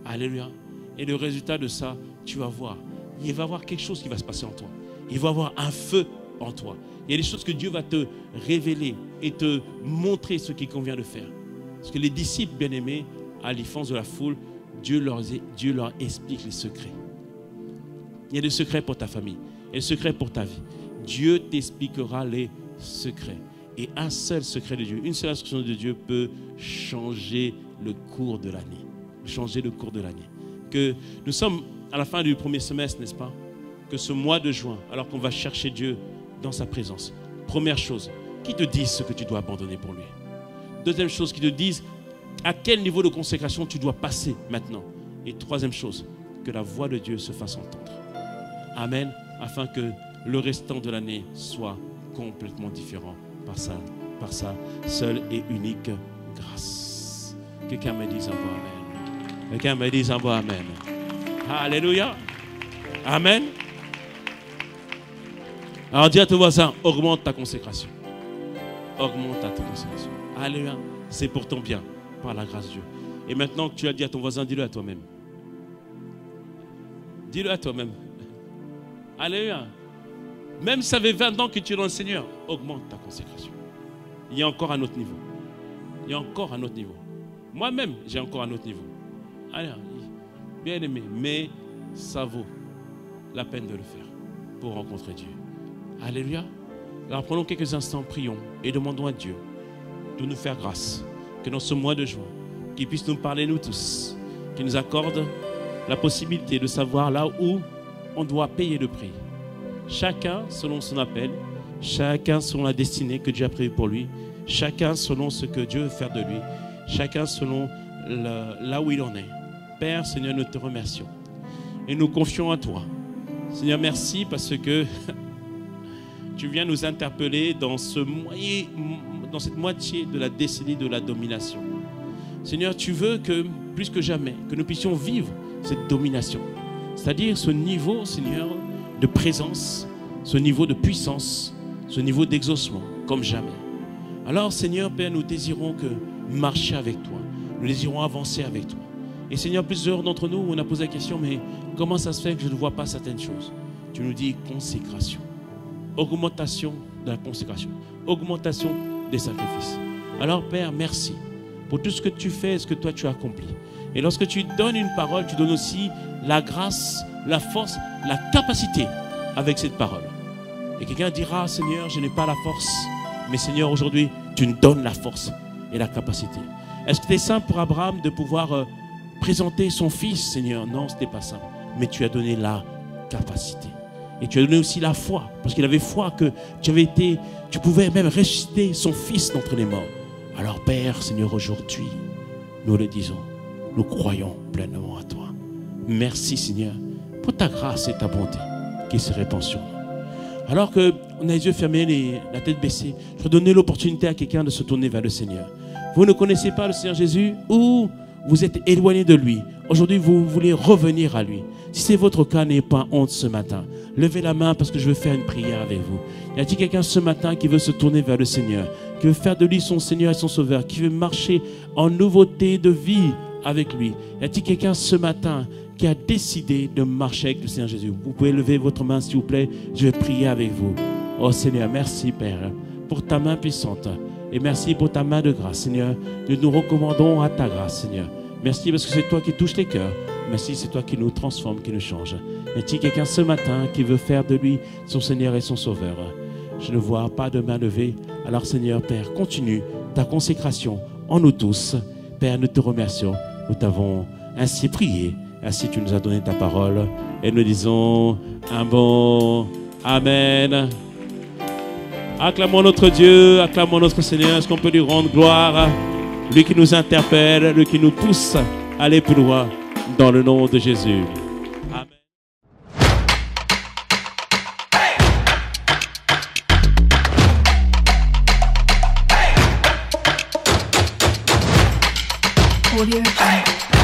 Alléluia. Et le résultat de ça, tu vas voir. Il va y avoir quelque chose qui va se passer en toi. Il va y avoir un feu en toi. Il y a des choses que Dieu va te révéler et te montrer ce qu'il convient de faire. Parce que les disciples bien-aimés, à l'enfance de la foule, Dieu leur explique les secrets. Il y a des secrets pour ta famille, il y a des secrets pour ta vie. Dieu t'expliquera les secrets. Et un seul secret de Dieu, une seule instruction de Dieu peut changer le cours de l'année. Changer le cours de l'année. Que nous sommes à la fin du premier semestre, n'est-ce pas? Que ce mois de juin, alors qu'on va chercher Dieu dans sa présence. Première chose, qui te dise ce que tu dois abandonner pour lui. Deuxième chose, qui te dise à quel niveau de consécration tu dois passer maintenant. Et troisième chose, que la voix de Dieu se fasse entendre. Amen. Afin que le restant de l'année soit complètement différent par sa seule et unique grâce. Quelqu'un me dise un mot amen. Quelqu'un me dise un mot amen. Alléluia. Amen. Alors dis à ton voisin, augmente ta consécration. Augmente ta consécration. Alléluia. C'est pour ton bien, par la grâce de Dieu. Et maintenant que tu as dit à ton voisin, dis-le à toi-même. Dis-le à toi-même. Alléluia. Même si ça fait 20 ans que tu es dans le Seigneur, augmente ta consécration. Il y a encore un autre niveau. Il y a encore un autre niveau. Moi-même, j'ai encore un autre niveau. Alléluia. Bien aimé, mais ça vaut la peine de le faire pour rencontrer Dieu. Alléluia. Alors prenons quelques instants, prions et demandons à Dieu de nous faire grâce. Que dans ce mois de juin, qu'il puisse nous parler nous tous, qu'il nous accorde la possibilité de savoir là où on doit payer le prix. Chacun selon son appel, chacun selon la destinée que Dieu a prévue pour lui, chacun selon ce que Dieu veut faire de lui, chacun selon là où il en est. Père, Seigneur, nous te remercions. Et nous confions à toi. Seigneur, merci parce que tu viens nous interpeller dans cette moitié de la décennie de la domination. Seigneur, tu veux que, plus que jamais, que nous puissions vivre cette domination. C'est-à-dire ce niveau, Seigneur, de présence, ce niveau de puissance, ce niveau d'exaucement, comme jamais. Alors, Seigneur, Père, nous désirons marcher avec toi. Nous désirons avancer avec toi. Et Seigneur, plusieurs d'entre nous, on a posé la question, mais comment ça se fait que je ne vois pas certaines choses? Tu nous dis consécration. Augmentation de la consécration. Augmentation des sacrifices. Alors, Père, merci pour tout ce que tu fais et ce que toi tu as accompli. Et lorsque tu donnes une parole, tu donnes aussi la grâce, la force, la capacité avec cette parole. Et quelqu'un dira, Seigneur, je n'ai pas la force. Mais Seigneur, aujourd'hui, tu nous donnes la force et la capacité. Est-ce que c'était simple pour Abraham de pouvoir présenter son fils, Seigneur? Non, ce n'était pas simple. Mais tu as donné la capacité. Et tu as donné aussi la foi. Parce qu'il avait foi que tu pouvais même ressusciter son fils d'entre les morts. Alors Père, Seigneur, aujourd'hui, nous le disons, nous croyons pleinement à toi. Merci Seigneur pour ta grâce et ta bonté qui se répand sur nous. Alors qu'on a les yeux fermés, la tête baissée, je vais donner l'opportunité à quelqu'un de se tourner vers le Seigneur. Vous ne connaissez pas le Seigneur Jésus ou vous êtes éloigné de lui. Aujourd'hui, vous voulez revenir à lui. Si c'est votre cas, n'ayez pas honte ce matin. Levez la main parce que je veux faire une prière avec vous. Y a-t-il quelqu'un ce matin qui veut se tourner vers le Seigneur, qui veut faire de lui son Seigneur et son Sauveur, qui veut marcher en nouveauté de vie avec lui? Y a-t-il quelqu'un ce matin qui a décidé de marcher avec le Seigneur Jésus? Vous pouvez lever votre main s'il vous plaît. Je vais prier avec vous. Oh Seigneur, merci Père pour ta main puissante. Et merci pour ta main de grâce, Seigneur. Nous nous recommandons à ta grâce, Seigneur. Merci parce que c'est toi qui touches les cœurs. Merci, c'est toi qui nous transforme, qui nous change. Y a-t-il quelqu'un ce matin qui veut faire de lui son Seigneur et son Sauveur? Je ne vois pas de main levée. Alors Seigneur, Père, continue ta consécration en nous tous. Père, nous te remercions. Nous t'avons ainsi prié. Ainsi tu nous as donné ta parole. Et nous disons un bon Amen. Acclamons notre Dieu, acclamons notre Seigneur. Est-ce qu'on peut lui rendre gloire? Lui qui nous interpelle, lui qui nous pousse à aller plus loin dans le nom de Jésus. Amen. Audio Jungle.